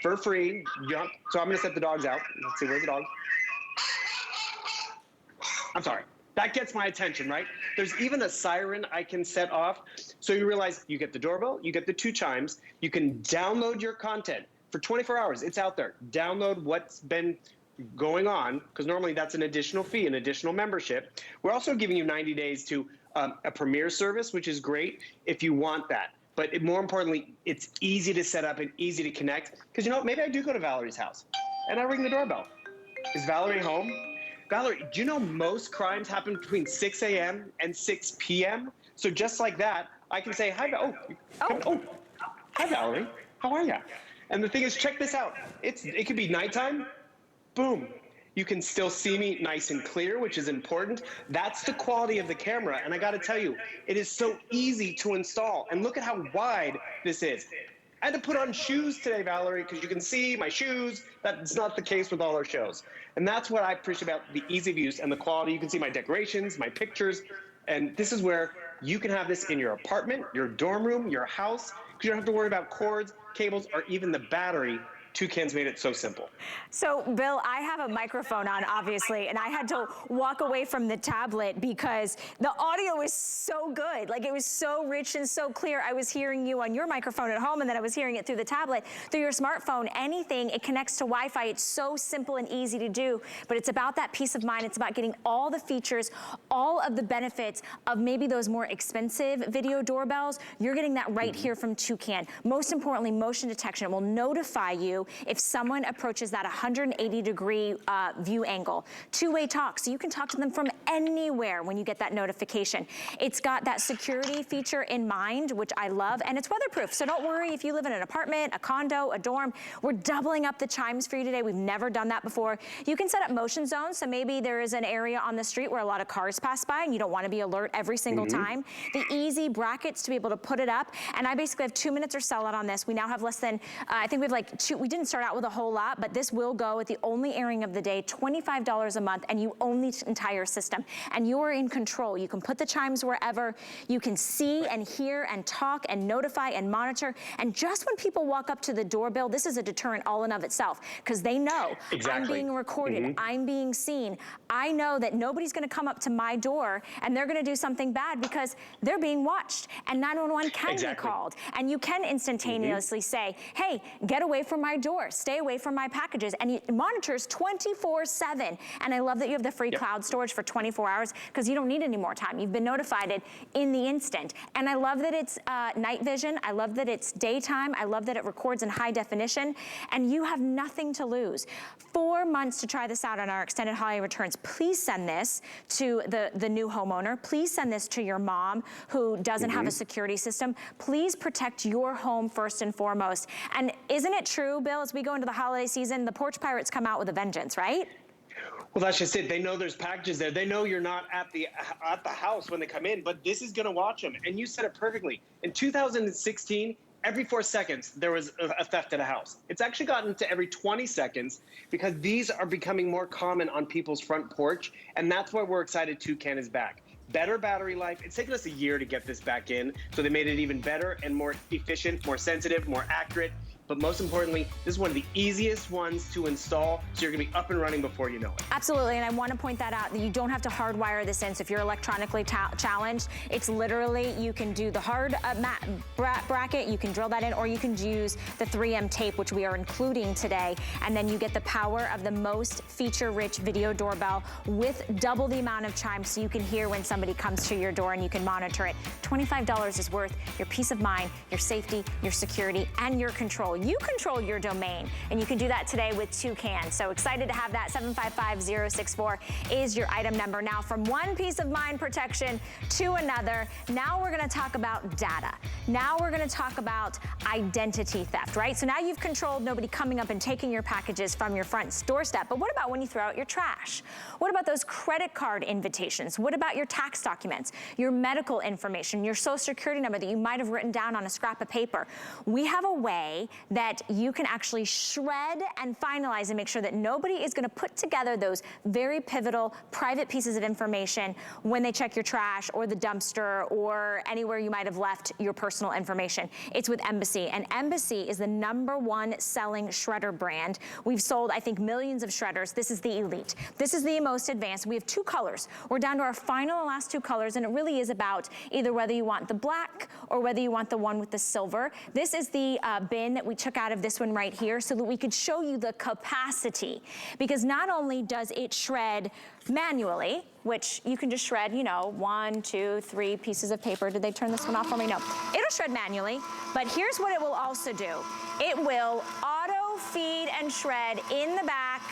for free. So I'm gonna set the dogs out. Let's see, where's the dog? I'm sorry. That gets my attention, right? There's even a siren I can set off. So you realize you get the doorbell, you get the 2 chimes, you can download your content for 24 hours. It's out there. Download what's been going on, because normally that's an additional fee, an additional membership. We're also giving you 90 days to a premier service, which is great if you want that. But more importantly, it's easy to set up and easy to connect. Because you know, maybe I do go to Valerie's house and I ring the doorbell. Is Valerie home? Valerie, do you know most crimes happen between 6 a.m. and 6 p.m.? So just like that, I can say, hi, hi, Valerie, how are you? And the thing is, check this out. It could be nighttime, boom. You can still see me nice and clear, which is important. That's the quality of the camera. And I gotta tell you, it is so easy to install. And look at how wide this is. I had to put on shoes today, Valerie, because you can see my shoes. That's not the case with all our shows. And that's what I appreciate about the ease of use and the quality. You can see my decorations, my pictures, and this is where you can have this in your apartment, your dorm room, your house, because you don't have to worry about cords, cables, or even the battery. Toucan's made it so simple. So, Bill, I have a microphone on, obviously, and I had to walk away from the tablet because the audio is so good. Like, it was so rich and so clear. I was hearing you on your microphone at home, and then I was hearing it through the tablet, through your smartphone, anything. It connects to Wi-Fi. It's so simple and easy to do, but it's about that peace of mind. It's about getting all the features, all of the benefits of maybe those more expensive video doorbells. You're getting that right here from Toucan. Most importantly, motion detection. It will notify you if someone approaches that 180-degree view angle. 2-way talk, so you can talk to them from anywhere when you get that notification. It's got that security feature in mind, which I love, and it's weatherproof. So don't worry if you live in an apartment, a condo, a dorm. We're doubling up the chimes for you today. We've never done that before. You can set up motion zones, so maybe there is an area on the street where a lot of cars pass by and you don't want to be alert every single time. The easy brackets to be able to put it up, and I basically have 2 minutes or sell out on this. We now have less than, I think we have like we didn't start out with a whole lot, but this will go at the only airing of the day, $25 a month, and you own the entire system. And you're in control. You can put the chimes wherever. You can see and hear and talk and notify and monitor. And just when people walk up to the doorbell, this is a deterrent all in of itself, because they know I'm being recorded, I'm being seen. I know that nobody's gonna come up to my door and they're gonna do something bad because they're being watched, and 911 can be called. And you can instantaneously say, hey, get away from my door, stay away from my packages, and it monitors 24/7. And I love that you have the free cloud storage for 24 hours because you don't need any more time. You've been notified in the instant. And I love that it's night vision. I love that it's daytime. I love that it records in high definition, and you have nothing to lose. 4 months to try this out on our extended holiday returns. Please send this to the new homeowner. Please send this to your mom who doesn't have a security system. Please protect your home first and foremost. And isn't it true, Bill, as we go into the holiday season, the porch pirates come out with a vengeance, right? Well, that's just it. They know there's packages there. They know you're not at the house when they come in, but this is going to watch them. And you said it perfectly. In 2016, every 4 seconds, there was a theft at a house. It's actually gotten to every 20 seconds because these are becoming more common on people's front porch. And that's why we're excited Toucan is back. Better battery life. It's taken us a year to get this back in. So they made it even better and more efficient, more sensitive, more accurate. But most importantly, this is one of the easiest ones to install, so you're gonna be up and running before you know it. Absolutely, and I want to point that out, that you don't have to hardwire this in. So if you're electronically challenged, it's literally, you can do the hard bracket, you can drill that in, or you can use the 3M tape, which we are including today, and then you get the power of the most feature-rich video doorbell with double the amount of chimes, so you can hear when somebody comes to your door and you can monitor it. $25 is worth your peace of mind, your safety, your security, and your control. You control your domain, and you can do that today with Toucan. So excited to have that. 755064 is your item number. Now, from one peace of mind protection to another, now we're gonna talk about data. Now we're gonna talk about identity theft, right? So now you've controlled nobody coming up and taking your packages from your front doorstep, but what about when you throw out your trash? What about those credit card invitations? What about your tax documents, your medical information, your social security number that you might have written down on a scrap of paper? We have a way that you can actually shred and finalize and make sure that nobody is gonna put together those very pivotal private pieces of information when they check your trash or the dumpster or anywhere you might have left your personal information. It's with Embassy, and Embassy is the #1 selling shredder brand. We've sold, I think, millions of shredders. This is the Elite. This is the most advanced. We have 2 colors. We're down to our final and last 2 colors, and it really is about either whether you want the black or whether you want the one with the silver. This is the bin that we took out of this one right here so that we could show you the capacity, because not only does it shred manually, which you can just shred, you know, 1, 2, 3 pieces of paper. Did they turn this one off for me? No. It'll shred manually, but here's what it will also do. It will auto feed and shred in the back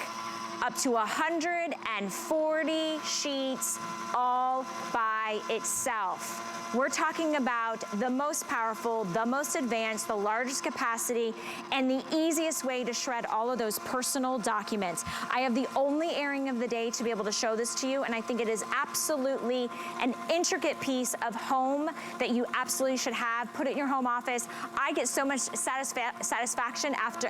up to 140 sheets all by itself. We're talking about the most powerful, the most advanced, the largest capacity, and the easiest way to shred all of those personal documents. I have the only airing of the day to be able to show this to you, and I think it is absolutely an intricate piece of home that you absolutely should have. Put it in your home office. I get so much satisfaction after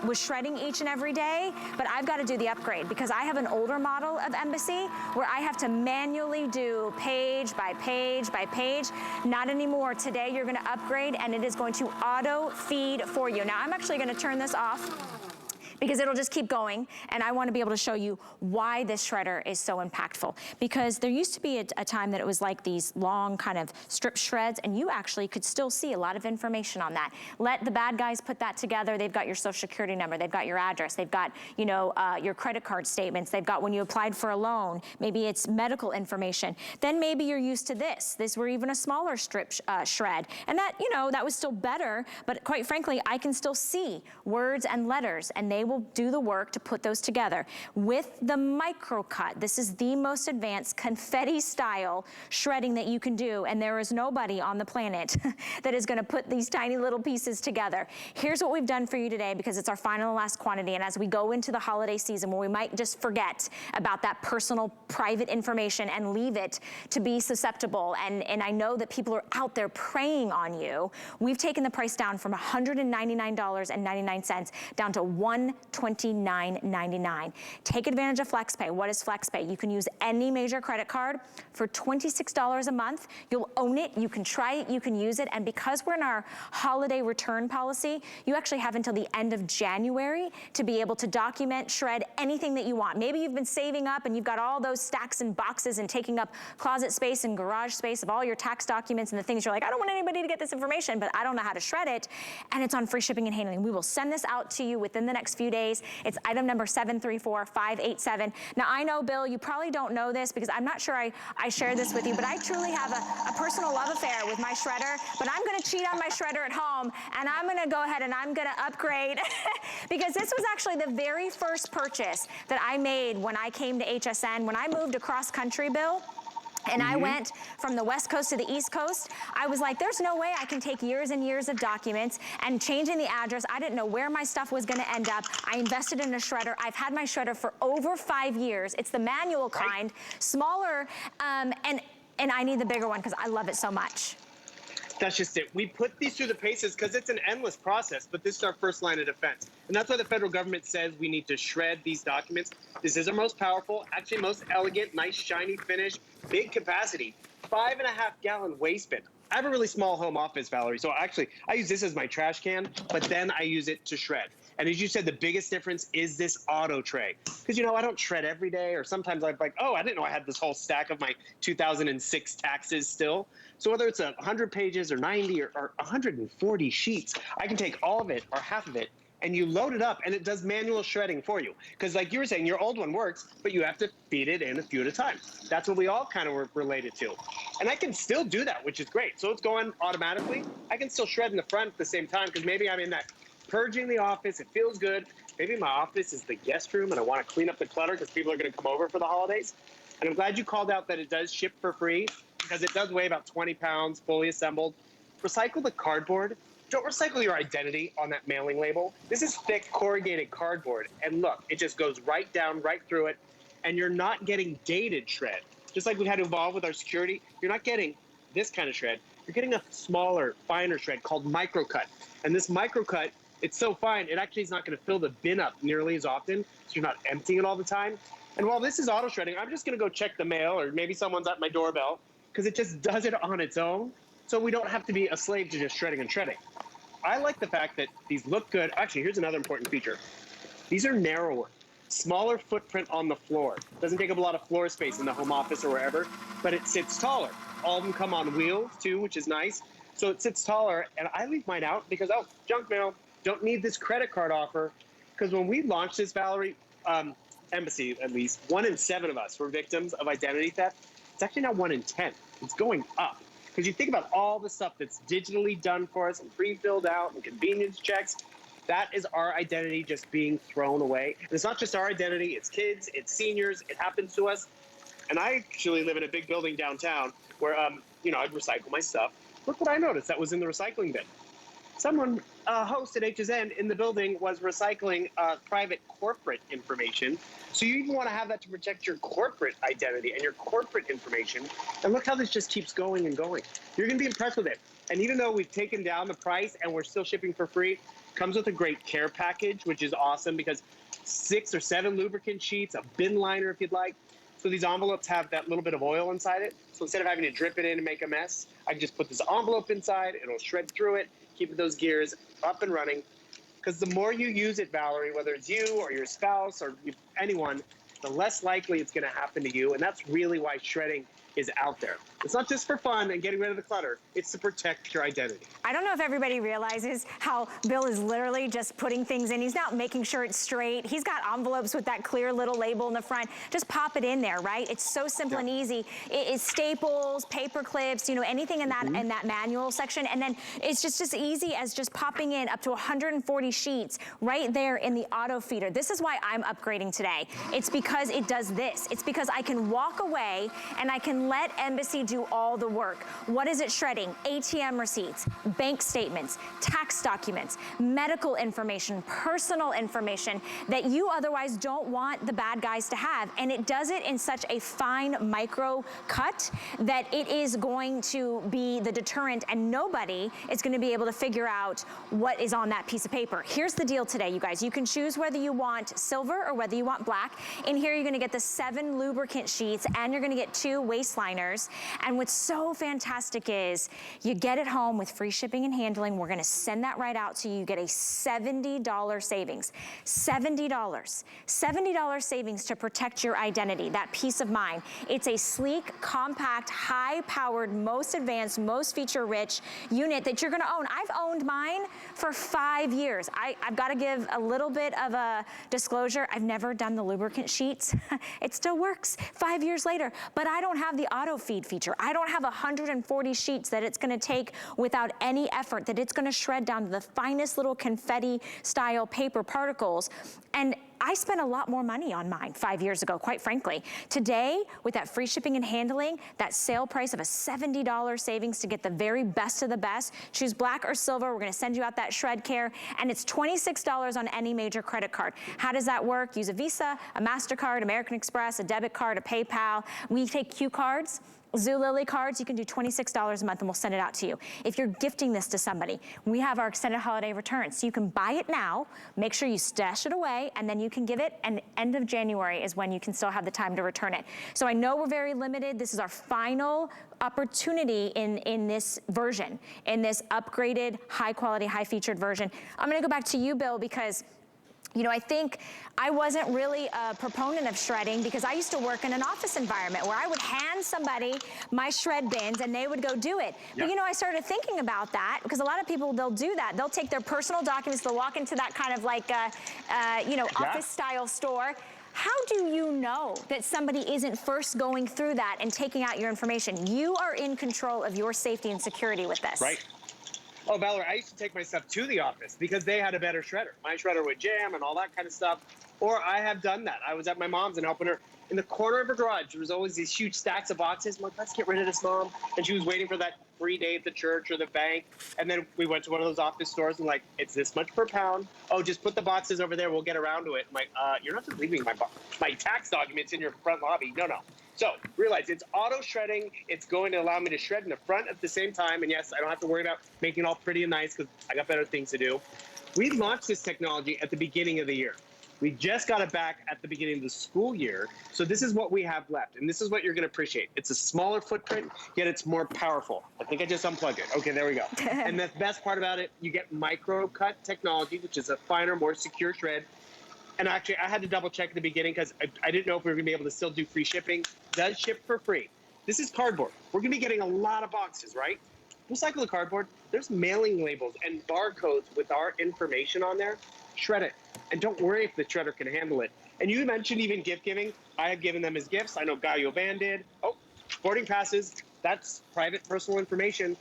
with shredding each and every day, but I've got to do the upgrade because I have an older model of Embassy where I have to manually do page by page by page. Not anymore. Today you're going to upgrade and it is going to auto feed for you. Now I'm actually going to turn this off because it'll just keep going, and I want to be able to show you why this shredder is so impactful. Because there used to be a time that it was like these long kind of strip shreds, and you actually could still see a lot of information on that. Let the bad guys put that together. They've got your social security number, they've got your address, they've got, you know, your credit card statements, they've got when you applied for a loan, maybe it's medical information. Then maybe you're used to this were even a smaller strip shred, and that, you know, that was still better, but quite frankly, I can still see words and letters, and they will do the work to put those together. With the micro cut, this is the most advanced confetti style shredding that you can do, and there is nobody on the planet that is gonna put these tiny little pieces together. Here's what we've done for you today, because it's our final and last quantity, and as we go into the holiday season where we might just forget about that personal private information and leave it to be susceptible, and I know that people are out there preying on you, we've taken the price down from $199.99 down to $129.99. Take advantage of FlexPay. What is FlexPay? You can use any major credit card for $26 a month. You'll own it, you can try it, you can use it, and because we're in our holiday return policy, you actually have until the end of January to be able to document, shred anything that you want. Maybe you've been saving up and you've got all those stacks and boxes and taking up closet space and garage space of all your tax documents and the things you're like, I don't want anybody to get this information, but I don't know how to shred it, and it's on free shipping and handling. We will send this out to you within the next few days. It's item number 734587. Now I know, Bill, you probably don't know this because I'm not sure I shared this with you, but I truly have a personal love affair with my shredder, but I'm gonna cheat on my shredder at home, and I'm gonna go ahead and I'm gonna upgrade because this was actually the very first purchase that I made when I came to HSN. When I moved across country, Bill, And I went from the West Coast to the East Coast. I was like, there's no way I can take years and years of documents and changing the address. I didn't know where my stuff was gonna end up. I invested in a shredder. I've had my shredder for over 5 years. It's the manual kind, smaller, and I need the bigger one because I love it so much. That's just it. We put these through the paces because it's an endless process, but this is our first line of defense. And that's why the federal government says we need to shred these documents. This is our most powerful, actually most elegant, nice, shiny finish, big capacity, 5.5 gallon waste bin. I have a really small home office, Valerie, so actually I use this as my trash can, but then I use it to shred. And as you said, the biggest difference is this auto tray. Because, you know, I don't shred every day, or sometimes I'm like, oh, I didn't know I had this whole stack of my 2006 taxes still. So whether it's 100 pages or 90 or 140 sheets, I can take all of it or half of it, and you load it up, and it does manual shredding for you. Because like you were saying, your old one works, but you have to feed it in a few at a time. That's what we all kind of were related to. And I can still do that, which is great. So it's going automatically. I can still shred in the front at the same time, because maybe I'm in that purging the office, it feels good. Maybe my office is the guest room and I want to clean up the clutter because people are going to come over for the holidays. And I'm glad you called out that it does ship for free, because it does weigh about 20 pounds, fully assembled. Recycle the cardboard. Don't recycle your identity on that mailing label. This is thick corrugated cardboard. And look, it just goes right down, right through it. And you're not getting dated shred. Just like we had to evolve with our security, you're not getting this kind of shred. You're getting a smaller, finer shred called microcut. And this microcut, it's so fine, it actually is not going to fill the bin up nearly as often, so you're not emptying it all the time. And while this is auto shredding, I'm just going to go check the mail, or maybe someone's at my doorbell, because it just does it on its own, so we don't have to be a slave to just shredding and shredding. I like the fact that these look good. Actually, here's another important feature. These are narrower, smaller footprint on the floor. Doesn't take up a lot of floor space in the home office or wherever, but it sits taller. All of them come on wheels, too, which is nice. So it sits taller, and I leave mine out because, oh, junk mail. Don't need this credit card offer. Because when we launched this, Valerie, Embassy at least, 1 in 7 of us were victims of identity theft. It's actually now 1 in 10. It's going up. Because you think about all the stuff that's digitally done for us and pre-filled out and convenience checks, that is our identity just being thrown away. And it's not just our identity, it's kids, it's seniors, it happens to us. And I actually live in a big building downtown where, you know, I'd recycle my stuff. Look what I noticed that was in the recycling bin. Someone, a host at HSN in the building, was recycling private corporate information. So you even want to have that to protect your corporate identity and your corporate information. And look how this just keeps going and going. You're going to be impressed with it. And even though we've taken down the price and we're still shipping for free, comes with a great care package, which is awesome, because 6 or 7 lubricant sheets, a bin liner if you'd like. So these envelopes have that little bit of oil inside it. So instead of having to drip it in and make a mess, I can just put this envelope inside, it'll shred through it, keep those gears up and running. Because the more you use it, Valerie, whether it's you or your spouse or anyone, the less likely it's going to happen to you. And that's really why shredding is out there. It's not just for fun and getting rid of the clutter. It's to protect your identity. I don't know if everybody realizes how Bill is literally just putting things in. He's not making sure it's straight. He's got envelopes with that clear little label in the front. Just pop it in there, right? It's so simple and easy. It's staples, paper clips, you know, anything in that in that manual section. And then it's just as easy as just popping in up to 140 sheets right there in the auto feeder. This is why I'm upgrading today. It's because it does this. It's because I can walk away and I can let Embassy do all the work. What is it shredding? ATM receipts, bank statements, tax documents, medical information, personal information that you otherwise don't want the bad guys to have. And it does it in such a fine micro cut that it is going to be the deterrent, and nobody is going to be able to figure out what is on that piece of paper. Here's the deal today, you guys. You can choose whether you want silver or whether you want black. In here, you're going to get the 7 lubricant sheets, and you're going to get 2 waist liners. And what's so fantastic is you get it home with free shipping and handling. We're going to send that right out to you. You get a $70 savings. $70 savings to protect your identity, that peace of mind. It's a sleek, compact, high-powered, most advanced, most feature-rich unit that you're going to own. I've owned mine for 5 years. I've got to give a little bit of a disclosure. I've never done the lubricant sheets. It still works 5 years later, but I don't have the auto feed feature. I don't have 140 sheets that it's going to take without any effort, that it's going to shred down to the finest little confetti style paper particles. And I spent a lot more money on mine 5 years ago, quite frankly. Today, with that free shipping and handling, that sale price of a $70 savings to get the very best of the best, choose black or silver. We're gonna send you out that shred care, and it's $26 on any major credit card. How does that work? Use a Visa, a MasterCard, American Express, a debit card, a PayPal. We take Q cards. Zulily cards, you can do $26 a month and we'll send it out to you. If you're gifting this to somebody, we have our extended holiday returns. So you can buy it now, make sure you stash it away, and then you can give it, and end of January is when you can still have the time to return it. So I know we're very limited. This is our final opportunity in this version, in this upgraded, high quality, high featured version. I'm gonna go back to you, Bill, because you know, I think I wasn't really a proponent of shredding because I used to work in an office environment where I would hand somebody my shred bins and they would go do it. Yep. But you know, I started thinking about that because a lot of people, they'll do that. They'll take their personal documents, they'll walk into that kind of like, you know, office style store. How do you know that somebody isn't first going through that and taking out your information? You are in control of your safety and security with this. Right. Oh, Valerie, I used to take my stuff to the office because they had a better shredder. My shredder would jam and all that kind of stuff. Or I have done that. I was at my mom's and helping her. In the corner of her garage, there was always these huge stacks of boxes. I'm like, let's get rid of this, Mom. And she was waiting for that free day at the church or the bank. And then we went to one of those office stores and like, it's this much per pound. Oh, just put the boxes over there. We'll get around to it. I'm like, you're not just leaving my tax documents in your front lobby. No, no. So realize it's auto shredding. It's going to allow me to shred in the front at the same time. And yes, I don't have to worry about making it all pretty and nice because I got better things to do. We launched this technology at the beginning of the year. We just got it back at the beginning of the school year. So this is what we have left. And this is what you're going to appreciate. It's a smaller footprint, yet it's more powerful. I think I just unplugged it. Okay, there we go. And the best part about it, you get micro cut technology, which is a finer, more secure shred. And actually, I had to double check at the beginning because I didn't know if we were going to be able to still do free shipping. It does ship for free. This is cardboard. We're going to be getting a lot of boxes, right? Recycle the cardboard. There's mailing labels and barcodes with our information on there. Shred it. And don't worry if the shredder can handle it. And you mentioned even gift giving. I have given them as gifts. I know Gallo Van did. Oh, boarding passes. That's private personal information.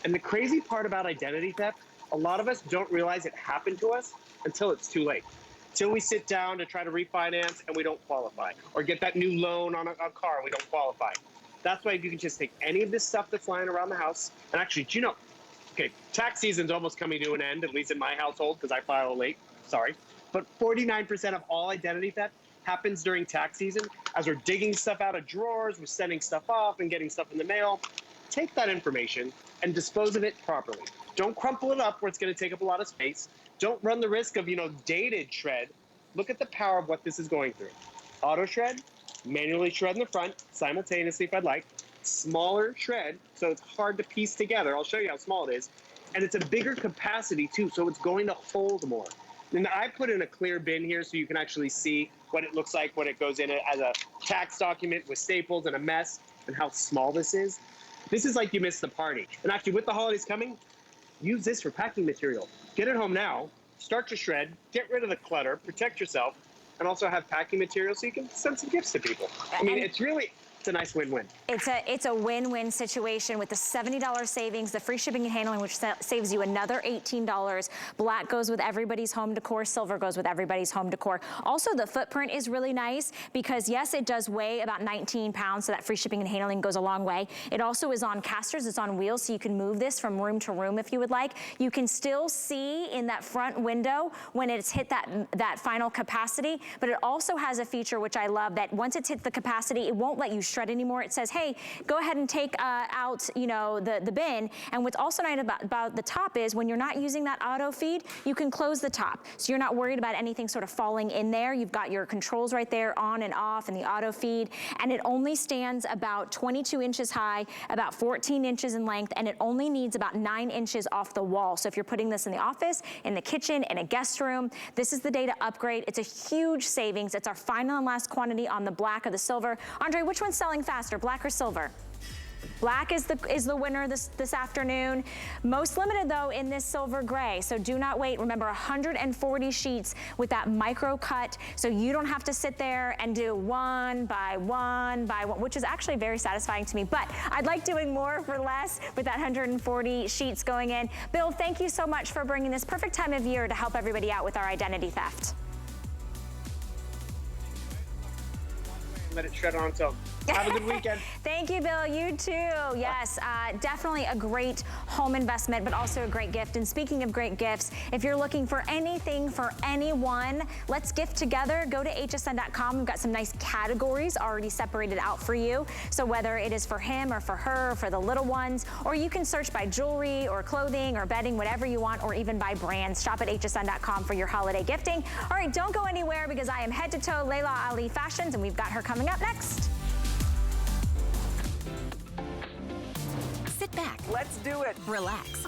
And the crazy part about identity theft, a lot of us don't realize it happened to us until it's too late. Till we sit down to try to refinance and we don't qualify, or get that new loan on a car and we don't qualify. That's why you can just take any of this stuff that's lying around the house. And actually, do you know, okay, tax season's almost coming to an end, at least in my household, because I file late, sorry. But 49% of all identity theft happens during tax season. As we're digging stuff out of drawers, we're sending stuff off and getting stuff in the mail. Take that information and dispose of it properly. Don't crumple it up where it's going to take up a lot of space. Don't run the risk of, you know, dated shred. Look at the power of what this is going through. Auto shred, manually shred in the front, simultaneously if I'd like. Smaller shred, so it's hard to piece together. I'll show you how small it is. And it's a bigger capacity too, so it's going to hold more. And I put in a clear bin here so you can actually see what it looks like when it goes in as a tax document with staples and a mess, and how small this is. This is like you missed the party. And actually, with the holidays coming, use this for packing material. Get it home now, start to shred, get rid of the clutter, protect yourself, and also have packing material so you can send some gifts to people. I mean, it's a nice win-win. It's a win-win situation with the $70 savings, the free shipping and handling, which saves you another $18. Black goes with everybody's home decor. Silver goes with everybody's home decor. Also, the footprint is really nice because, yes, it does weigh about 19 pounds, so that free shipping and handling goes a long way. It also is on casters. It's on wheels, so you can move this from room to room if you would like. You can still see in that front window when it's hit that final capacity, but it also has a feature which I love, that once it's hit the capacity, it won't let you shred anymore. It says, hey, go ahead and take out, you know, the bin. And what's also nice about the top is when you're not using that auto feed, you can close the top. So you're not worried about anything sort of falling in there. You've got your controls right there, on and off, and the auto feed. And it only stands about 22 inches high, about 14 inches in length, and it only needs about 9 inches off the wall. So if you're putting this in the office, in the kitchen, in a guest room, this is the day to upgrade. It's a huge savings. It's our final and last quantity on the black or the silver. Andre, which one's selling faster, black or silver? Black is the winner this afternoon. Most limited though in this silver gray, so do not wait. Remember, 140 sheets with that micro cut, so you don't have to sit there and do one by one by one, which is actually very satisfying to me. But I'd like doing more for less with that 140 sheets going in. Bill, thank you so much for bringing this perfect time of year to help everybody out with our identity theft. and let it shred on its own. Have a good weekend. Thank you, Bill. You too. Yes, definitely a great home investment, but also a great gift. And speaking of great gifts, if you're looking for anything for anyone, let's gift together. Go to hsn.com. We've got some nice categories already separated out for you. So whether it is for him or for her, or for the little ones, or you can search by jewelry or clothing or bedding, whatever you want, or even by brands. Shop at hsn.com for your holiday gifting. All right, don't go anywhere because I am head to toe Layla Ali Fashions, and we've got her coming up next. Sit back. Let's do it. Relax.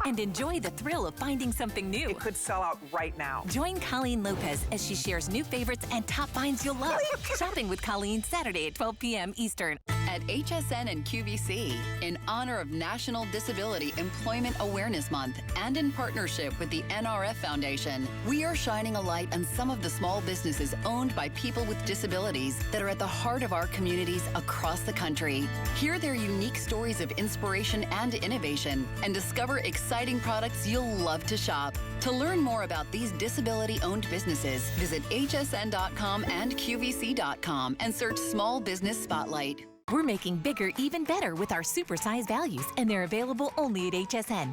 And enjoy the thrill of finding something new. It could sell out right now. Join Colleen Lopez as she shares new favorites and top finds you'll love. Shopping with Colleen, Saturday at 12 p.m. Eastern. At HSN and QVC, in honor of National Disability Employment Awareness Month and in partnership with the NRF Foundation, we are shining a light on some of the small businesses owned by people with disabilities that are at the heart of our communities across the country. Hear their unique stories of inspiration and innovation and discover exciting products you'll love to shop. To learn more about these disability-owned businesses, visit hsn.com and qvc.com and search Small Business Spotlight. We're making bigger even better with our supersize values, and they're available only at HSN.